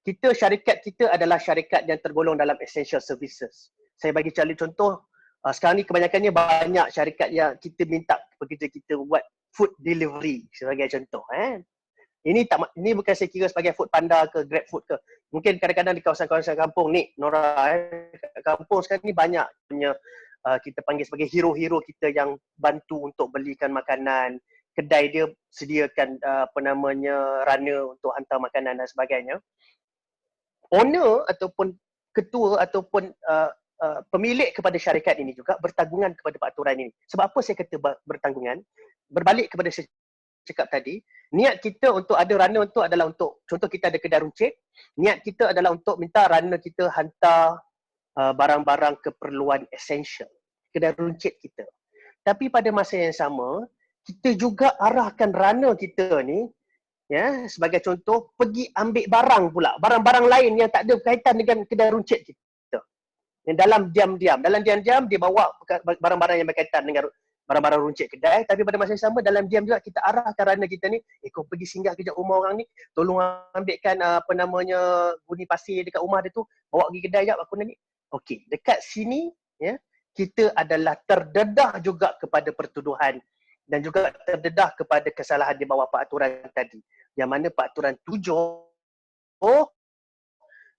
Syarikat kita adalah syarikat yang tergolong dalam essential services. Saya bagi contoh, sekarang ni kebanyakannya banyak syarikat yang kita minta pekerja kita buat food delivery sebagai contoh. Ini bukan saya kira sebagai food panda ke grab food ke. Mungkin kadang-kadang di kawasan-kawasan kampung ni, Nora, kampung sekarang ni banyak punya kita panggil sebagai hero-hero kita yang bantu untuk belikan makanan. Kedai dia sediakan runner untuk hantar makanan dan sebagainya. Owner ataupun ketua ataupun pemilik kepada syarikat ini juga bertanggungan kepada peraturan ini. Sebab apa saya kata bertanggungan? Berbalik kepada saya cakap tadi, niat kita untuk ada runner itu adalah untuk, contoh kita ada kedai runcit, niat kita adalah untuk minta runner kita hantar barang-barang keperluan essential, kedai runcit kita. Tapi pada masa yang sama, kita juga arahkan runner kita ni, ya, sebagai contoh, pergi ambil barang pula, barang-barang lain yang tak ada berkaitan dengan kedai runcit kita. Yang dalam diam-diam dia bawa barang-barang yang berkaitan dengan barang-barang runcit kedai, tapi pada masa yang sama dalam diam juga kita arahkan runner kita ni, kau pergi singgah kejap rumah orang ni, tolong ambilkan guni pasir dekat rumah dia tu, bawa pergi kedai jap aku nak ni. Okey, dekat sini ya, kita adalah terdedah juga kepada pertuduhan dan juga terdedah kepada kesalahan di bawah peraturan tadi. Yang mana peraturan 7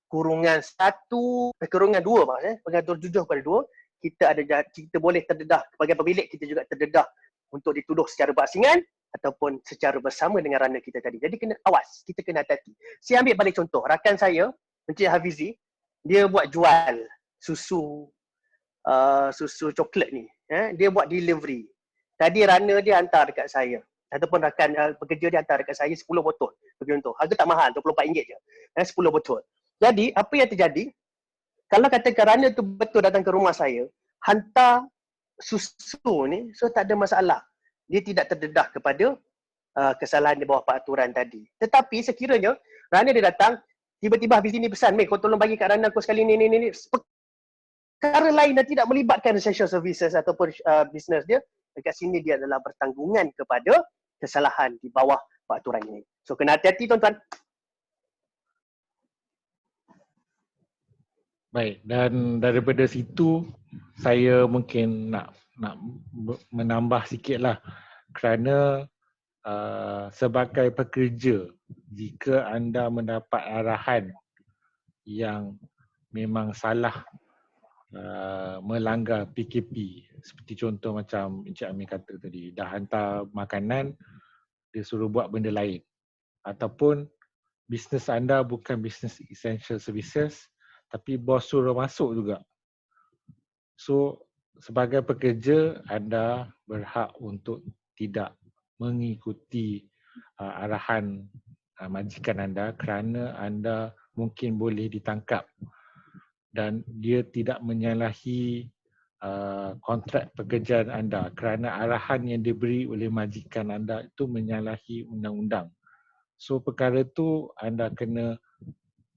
kurungan 2 maksudnya, peraturan 7/2, kita boleh terdedah sebagai pemilik, kita juga terdedah untuk dituduh secara berasingan ataupun secara bersama dengan runner kita tadi. Jadi kena awas, kita kena hati-hati. Saya ambil balik contoh, rakan saya, Encik Hafizi, dia buat jual susu coklat ni. Dia buat delivery. Tadi runner dia hantar dekat saya. Ataupun rakan pekerja dia hantar dekat saya 10 botol. Contoh. Harga tak mahal, RM24 je. 10 botol. Jadi, apa yang terjadi? Kalau katakan runner tu betul datang ke rumah saya, hantar susu ni, so tak ada masalah. Dia tidak terdedah kepada kesalahan di bawah peraturan tadi. Tetapi sekiranya runner dia datang, tiba-tiba Hafiz ni pesan, kau tolong bagi kat runner aku sekali ni. Perkara lain dan tidak melibatkan essential services ataupun bisnes dia, dekat sini dia adalah bertanggungan kepada kesalahan di bawah peraturan ini. So kena hati-hati tuan-tuan. Baik, dan daripada situ saya mungkin nak menambah sikitlah, kerana sebagai pekerja, jika anda mendapat arahan yang memang salah, melanggar PKP, seperti contoh macam Encik Amir kata tadi, dah hantar makanan, dia suruh buat benda lain, ataupun bisnes anda bukan bisnes essential services tapi bos suruh masuk juga. So sebagai pekerja, anda berhak untuk tidak mengikuti arahan majikan anda kerana anda mungkin boleh ditangkap dan dia tidak menyalahi kontrak pekerjaan anda kerana arahan yang diberi oleh majikan anda itu menyalahi undang-undang. So perkara tu anda kena,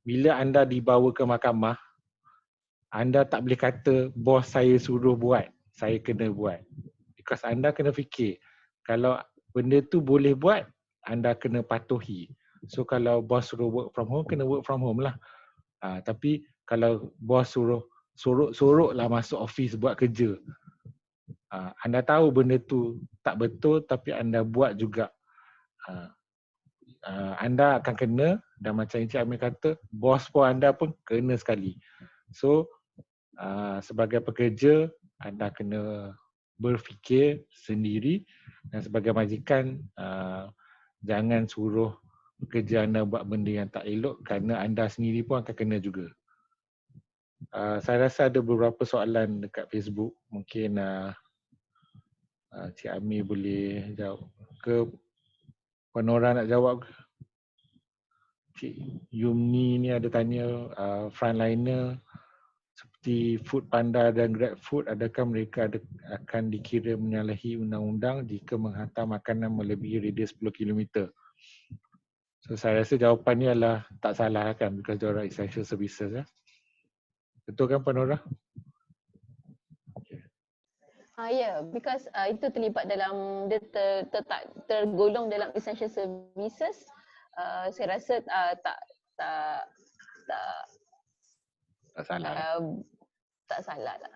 bila anda dibawa ke mahkamah, anda tak boleh kata bos saya suruh buat, saya kena buat. Because anda kena fikir, kalau benda tu boleh buat, anda kena patuhi. So kalau bos suruh work from home, kena work from home lah. Tapi kalau bos suruh sorok-sorok lah masuk office buat kerja, anda tahu benda tu tak betul tapi anda buat juga, anda akan kena. Dan macam Encik Amir kata, bos pun anda pun kena sekali. So sebagai pekerja, anda kena berfikir sendiri, dan sebagai majikan, jangan suruh pekerja anda buat benda yang tak elok kerana anda sendiri pun akan kena juga. Saya rasa ada beberapa soalan dekat Facebook, mungkin Cik Amir boleh jawab ke, Puan Nora nak jawab ke? Cik Yumni ni ada tanya, frontliner seperti Food Panda dan Grab Food, adakah mereka akan dikira menyalahi undang-undang jika menghantar makanan melebihi radius 10 km? So saya rasa jawapan ni adalah tak salah kan, because diorang essential services ya. Betul kan Puan Nora? Ya, because itu terlibat dalam, dia tergolong dalam essential services. Saya rasa tak salah. Tak salah lah.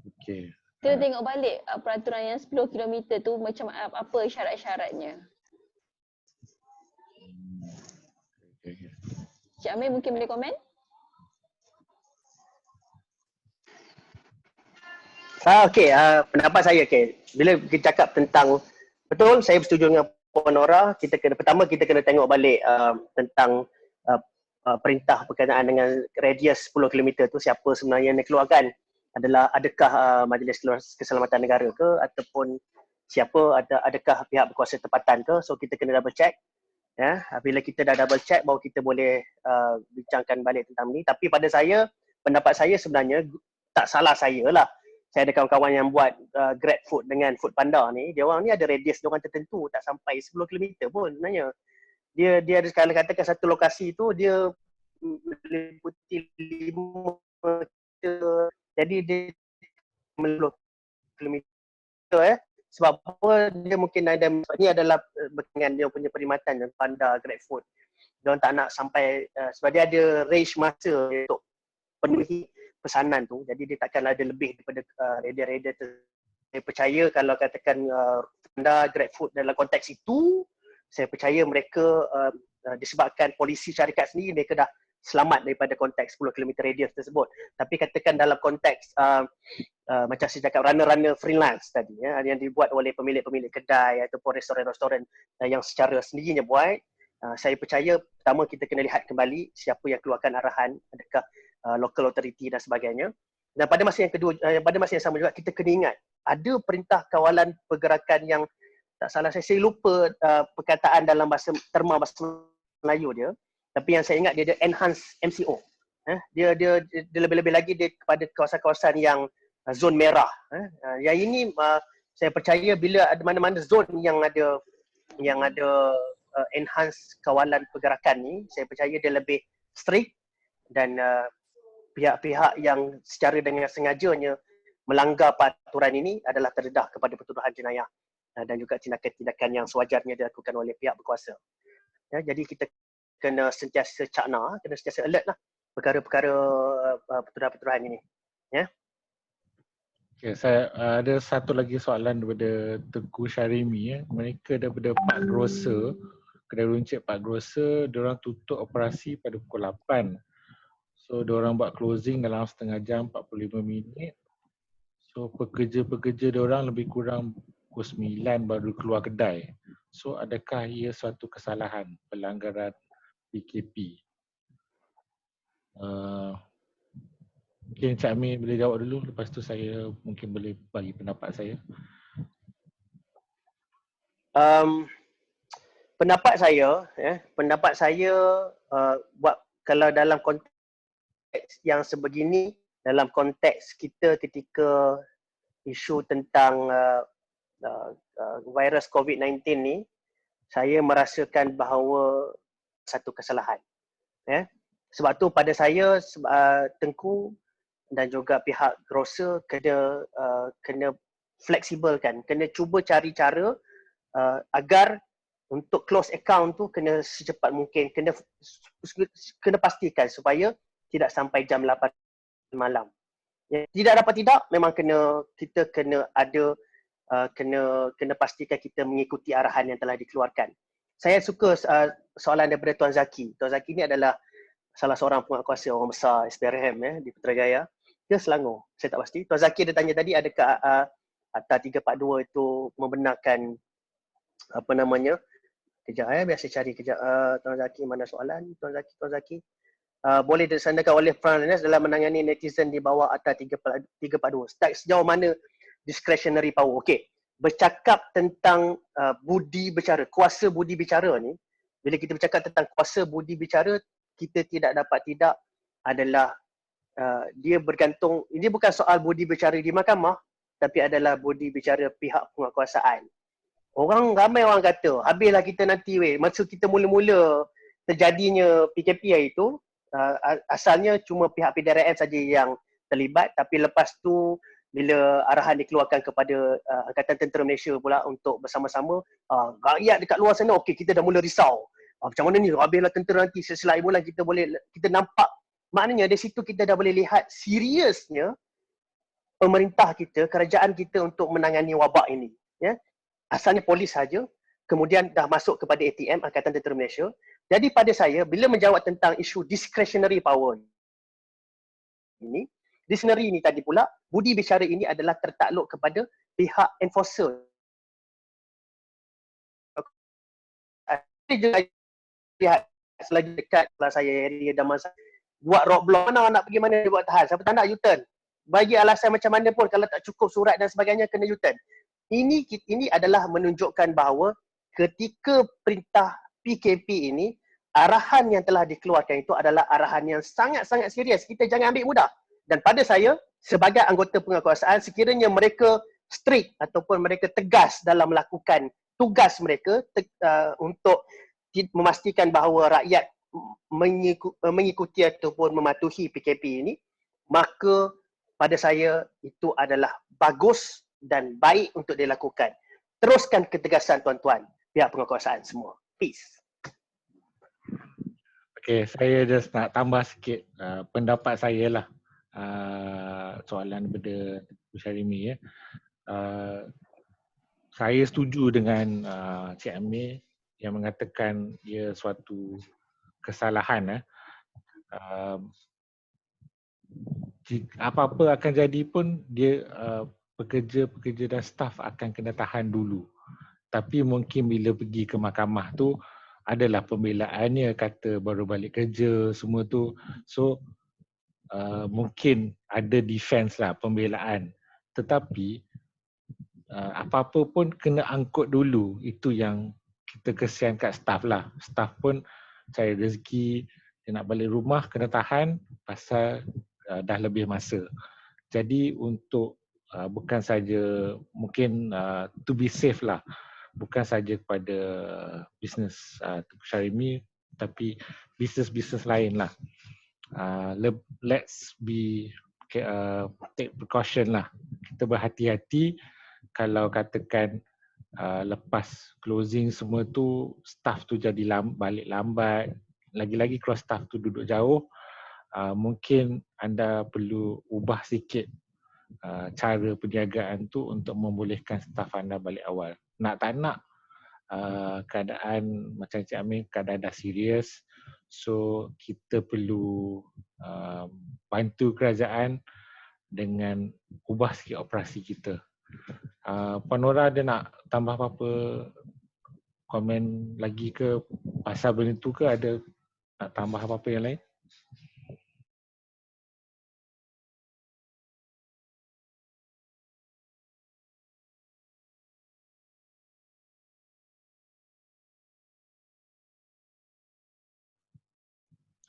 Okey. Kita tengok balik peraturan yang 10 km tu macam apa syarat-syaratnya. Okay. Cik Amir mungkin boleh komen? Okey, pendapat saya, bila kita cakap tentang, betul, saya bersetuju dengan Puan Nora, pertama kita kena tengok balik tentang perintah berkenaan dengan radius 10 km tu, siapa sebenarnya yang dikeluarkan. Adakah Majlis Keselamatan Negara ke, ataupun adakah pihak berkuasa tempatan ke. So kita kena double check. Ya, bila kita dah double check, baru kita boleh bincangkan balik tentang ni. Tapi pada saya, pendapat saya sebenarnya tak salah saya lah. Saya ada kawan-kawan yang buat Grab Food dengan Food Panda ni, dia orang ni ada radius dia orang tertentu, tak sampai 10 km pun sebenarnya. Dia ada kalau katakan satu lokasi tu dia meliputi 5 km, jadi dia 10 kilometer sebab apa dia mungkin ada, ni adalah dengan dia punya perkhidmatan yang Panda Grab Food. Dia orang tak nak sampai sebab dia ada range masa untuk penuhi pesanan tu, jadi dia takkan ada lebih daripada rider-rider tu. Saya percaya kalau katakan Panda Grab Food dalam konteks itu, saya percaya mereka disebabkan polisi syarikat sendiri, mereka dah selamat daripada konteks 10 km radius tersebut. Tapi katakan dalam konteks macam saya cakap runner-runner freelance tadi yang dibuat oleh pemilik-pemilik kedai ataupun restoran-restoran yang secara sendirinya buat, saya percaya pertama kita kena lihat kembali siapa yang keluarkan arahan, adakah local authority dan sebagainya. Dan pada masa yang kedua, pada masa yang sama juga kita kena ingat ada perintah kawalan pergerakan yang tak salah saya lupa perkataan dalam terma bahasa Melayu dia, tapi yang saya ingat dia ada enhanced MCO. Dia lebih-lebih lagi dia kepada kawasan-kawasan yang zon merah. Yang ini saya percaya bila ada mana-mana zon yang ada enhanced kawalan pergerakan ni, saya percaya dia lebih strict dan pihak-pihak yang secara dengan sengajanya melanggar peraturan ini adalah terdedah kepada pertuduhan jenayah dan juga tindakan-tindakan yang sewajarnya dilakukan oleh pihak berkuasa. Jadi kita kena sentiasa cakna, kena sentiasa alert lah perkara-perkara pertuduhan-pertuduhan ini. Okay, saya ada satu lagi soalan daripada Teguh Syarimi. Mereka daripada Pak Grocer, kedai runcit Pak Grocer, diorang tutup operasi pada pukul 8. So diorang buat closing dalam setengah jam 45 minit. So pekerja-pekerja diorang lebih kurang pukul 9 baru keluar kedai. So adakah ia suatu kesalahan pelanggaran PKP? Mungkin Cik Amir boleh jawab dulu, lepas tu saya mungkin boleh bagi pendapat saya. Pendapat saya buat kalau dalam konteks yang sebegini, dalam konteks kita ketika isu tentang virus COVID-19 ni, saya merasakan bahawa satu kesalahan. Sebab tu pada saya Tengku dan juga pihak grocer kena fleksibelkan, kena cuba cari cara agar untuk close account tu kena secepat mungkin, kena pastikan supaya tidak sampai jam 8 malam. Tidak dapat tidak, memang kita kena ada kena pastikan kita mengikuti arahan yang telah dikeluarkan. Saya suka soalan daripada Tuan Zaki. Tuan Zaki ni adalah salah seorang penguatkuasa orang besar SPRM di Putrajaya. Dia Selangor, saya tak pasti. Tuan Zaki ada tanya tadi adakah Akta 342 itu membenarkan apa namanya? Kejap biasa cari kejap. Tuan Zaki mana soalan? Tuan Zaki. Boleh disandarkan oleh Frontliners dalam menangani netizen di bawah Akta 342. Sejauh mana discretionary power? Okey. Bercakap tentang budi bicara, kuasa budi bicara ni, bila kita bercakap tentang kuasa budi bicara, kita tidak dapat tidak adalah dia bergantung, ini bukan soal budi bicara di mahkamah, tapi adalah budi bicara pihak penguatkuasaan. Ramai orang kata, habislah kita nanti masa kita mula-mula terjadinya PKP hari itu, asalnya cuma pihak PDRM saja yang terlibat, tapi lepas tu bila arahan dikeluarkan kepada Angkatan Tentera Malaysia pula untuk bersama-sama, rakyat dekat luar sana, okey kita dah mula risau. Macam mana ni, habislah tentera nanti, seselai bulan kita nampak, maknanya dari situ kita dah boleh lihat seriusnya pemerintah kita, kerajaan kita untuk menangani wabak ini. Asalnya polis saja, kemudian dah masuk kepada ATM, Angkatan Tentera Malaysia. Jadi pada saya, bila menjawab tentang isu discretionary power ini, discretionary ini tadi pula, budi bicara ini adalah tertakluk kepada pihak enforcer. Lihat selagi dekat kelas saya area Damansara, buat roadblock, mana nak pergi mana dia buat tahan, siapa tak nak U-turn, bagi alasan macam mana pun, kalau tak cukup surat dan sebagainya kena U-turn. Ini adalah menunjukkan bahawa ketika perintah PKP ini, arahan yang telah dikeluarkan itu adalah arahan yang sangat-sangat serius, kita jangan ambil mudah. Dan pada saya, sebagai anggota penguatkuasaan, sekiranya mereka strict ataupun mereka tegas dalam melakukan tugas mereka untuk memastikan bahawa rakyat mengikuti ataupun mematuhi PKP ini, maka pada saya itu adalah bagus dan baik untuk dilakukan. Teruskan ketegasan tuan-tuan pihak penguatkuasaan semua. Peace. Okay, saya just nak tambah sikit pendapat saya lah. Soalan daripada Syarimi ya. Saya setuju dengan Cik Amir yang mengatakan ia suatu kesalahan. Apa-apa akan jadi pun dia pekerja-pekerja dan staf akan kena tahan dulu. Tapi mungkin bila pergi ke mahkamah tu adalah pembelaannya, kata baru balik kerja semua tu. So mungkin ada defense lah, pembelaan. Tetapi apa-apa pun kena angkut dulu. Itu yang kita kesian kat staff lah. Staff pun cari rezeki, dia nak balik rumah kena tahan pasal dah lebih masa. Jadi untuk bukan saja mungkin to be safe lah, bukan saja kepada bisnes Tengku Syarimi, tapi bisnes-bisnes lain lah. Let's be take precaution lah. Kita berhati-hati kalau katakan lepas closing semua tu staff tu jadi balik lambat, lagi-lagi kalau staff tu duduk jauh, mungkin anda perlu ubah sikit cara perniagaan tu untuk membolehkan staff anda balik awal. Nak tak nak keadaan macam Cik Amir, keadaan dah serius, so kita perlu bantu kerajaan dengan ubah sikit operasi kita. Puan Nora ada nak tambah apa-apa komen lagi ke pasal benda tu, ke ada nak tambah apa-apa yang lain?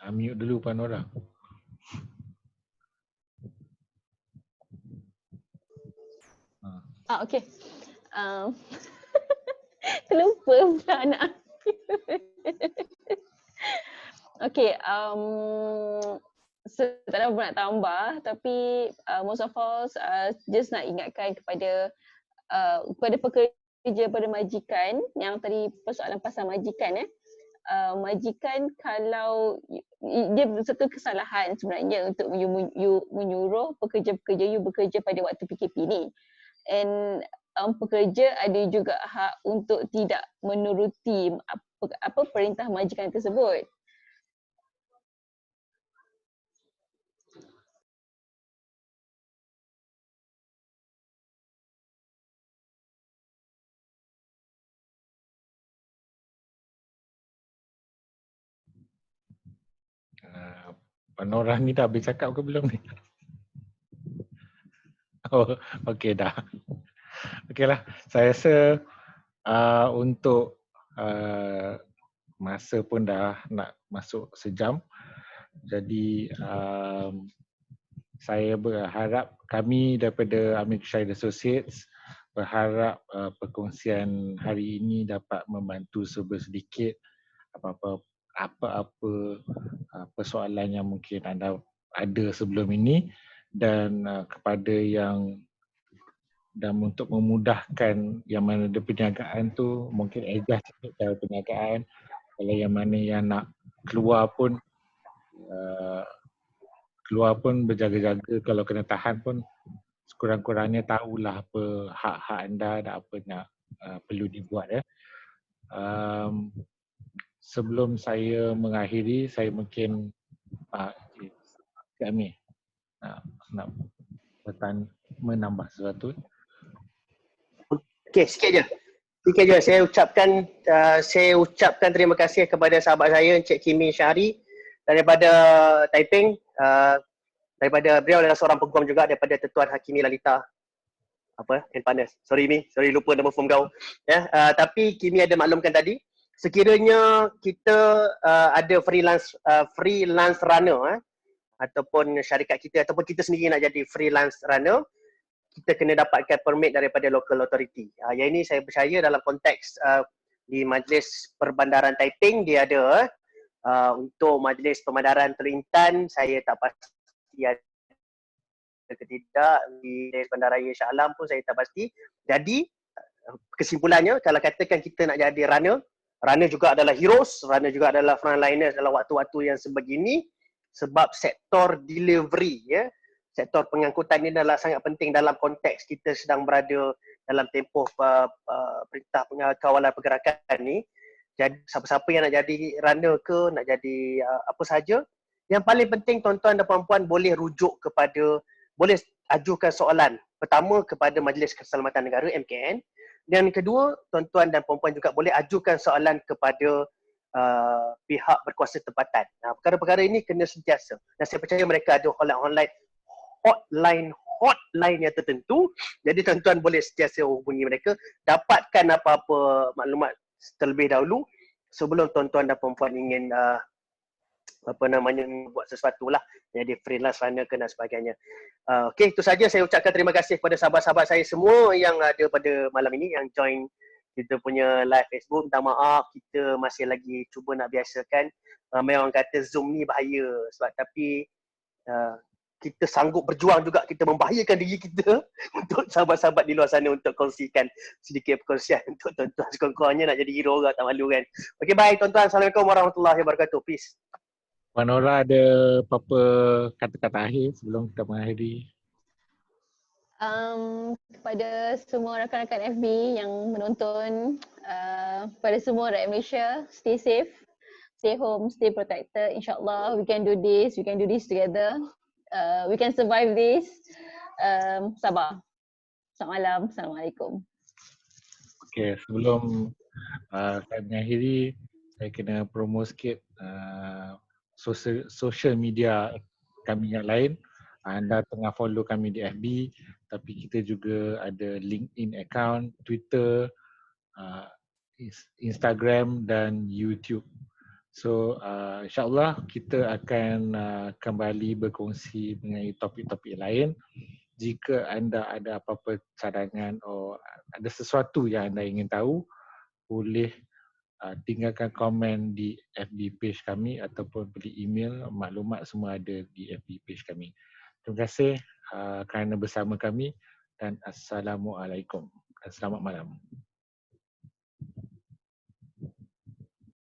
Mute dulu Puan Nora. Okay. Terlupa pula nak. Okay. Tak ada apa nak tambah, tapi most of all just nak ingatkan kepada pekerja, pada majikan yang tadi persoalan pasal majikan majikan kalau dia satu kesalahan sebenarnya untuk you menyuruh pekerja-pekerja you bekerja pada waktu PKP ni, and pekerja ada juga hak untuk tidak menuruti apa perintah majikan tersebut. Puan Nora ni dah habis cakap ke belum ni? Oh, okey dah. Okeylah, saya rasa untuk masa pun dah nak masuk sejam. Jadi saya berharap, kami daripada Amir Syahid Associates berharap perkongsian hari ini dapat membantu sedikit apa-apa persoalan yang mungkin anda ada sebelum ini, dan kepada yang dan untuk memudahkan yang mana ada perniagaan tu, mungkin adjust sikit cara perniagaan. Kalau yang mana yang nak keluar pun berjaga-jaga, kalau kena tahan pun sekurang-kurangnya tahulah apa hak-hak anda dan apa nak perlu dibuat ya. Sebelum saya mengakhiri, saya mungkin Cik Amir nak menambah sesuatu. Okey, sikit je. Saya ucapkan terima kasih kepada sahabat saya Encik Kimi Syahri daripada Taiping. Daripada beliau adalah seorang peguam juga daripada Tuan Hakimi Lalita Panas. Sorry lupa nama form kau. Ya, tapi Kimi ada maklumkan tadi, sekiranya kita ada freelance runner ataupun syarikat kita ataupun kita sendiri nak jadi freelance runner, kita kena dapatkan permit daripada local authority. Yang ini saya percaya dalam konteks di Majlis Perbandaran Taiping dia ada. Untuk Majlis Pemandaran Terintan saya tak pasti ada ke tidak, di Bandaraya Shah Alam pun saya tak pasti. Jadi kesimpulannya, kalau katakan kita nak jadi runner juga adalah heroes, runner juga adalah frontliners dalam waktu-waktu yang sebegini, sebab sektor delivery, sektor pengangkutan ini adalah sangat penting dalam konteks kita sedang berada dalam tempoh perintah kawalan pergerakan ni. Jadi siapa-siapa yang nak jadi runner ke, nak jadi apa sahaja, yang paling penting tuan-tuan dan puan-puan boleh rujuk kepada, boleh ajukan soalan pertama kepada Majlis Keselamatan Negara MKN, dan kedua tuan-tuan dan puan-puan juga boleh ajukan soalan kepada pihak berkuasa tempatan. Perkara-perkara ini kena sentiasa, dan saya percaya mereka ada hotline yang tertentu, jadi tuan-tuan boleh sentiasa hubungi mereka, dapatkan apa-apa maklumat terlebih dahulu sebelum tuan-tuan dan puan-puan ingin buat sesuatu lah, jadi freelance runner ke dan sebagainya. Okey, itu saja. Saya ucapkan terima kasih kepada sahabat-sahabat saya semua yang ada pada malam ini, yang join kita punya live Facebook. Minta maaf, kita masih lagi cuba nak biasakan. Ramai orang kata Zoom ni bahaya, sebab tapi kita sanggup berjuang juga, kita membahayakan diri kita untuk sahabat-sahabat di luar sana untuk kongsikan sedikit perkongsian untuk tuan-tuan sekurang-kurangnya nak jadi hero juga, tak malu kan. Okey, bye tuan-tuan. Assalamualaikum warahmatullahi wabarakatuh. Peace. Puan Nora ada apa-apa kata-kata akhir sebelum kita mengakhiri? Kepada semua rakan-rakan FB yang menonton, pada semua rakyat Malaysia, stay safe, stay home, stay protected. InsyaAllah we can do this together. We can survive this. Sabar. Selamat malam. Assalamualaikum. Okay, sebelum saya mengakhiri, saya kena promo sikit social media kami yang lain. Anda tengah follow kami di FB, tapi kita juga ada LinkedIn account, Twitter, Instagram dan YouTube. So insyaAllah kita akan kembali berkongsi mengenai topik-topik lain. Jika anda ada apa-apa cadangan atau ada sesuatu yang anda ingin tahu, boleh tinggalkan komen di FB page kami ataupun beri email. Maklumat semua ada di FB page kami. Terima kasih kerana bersama kami dan Assalamualaikum dan selamat malam.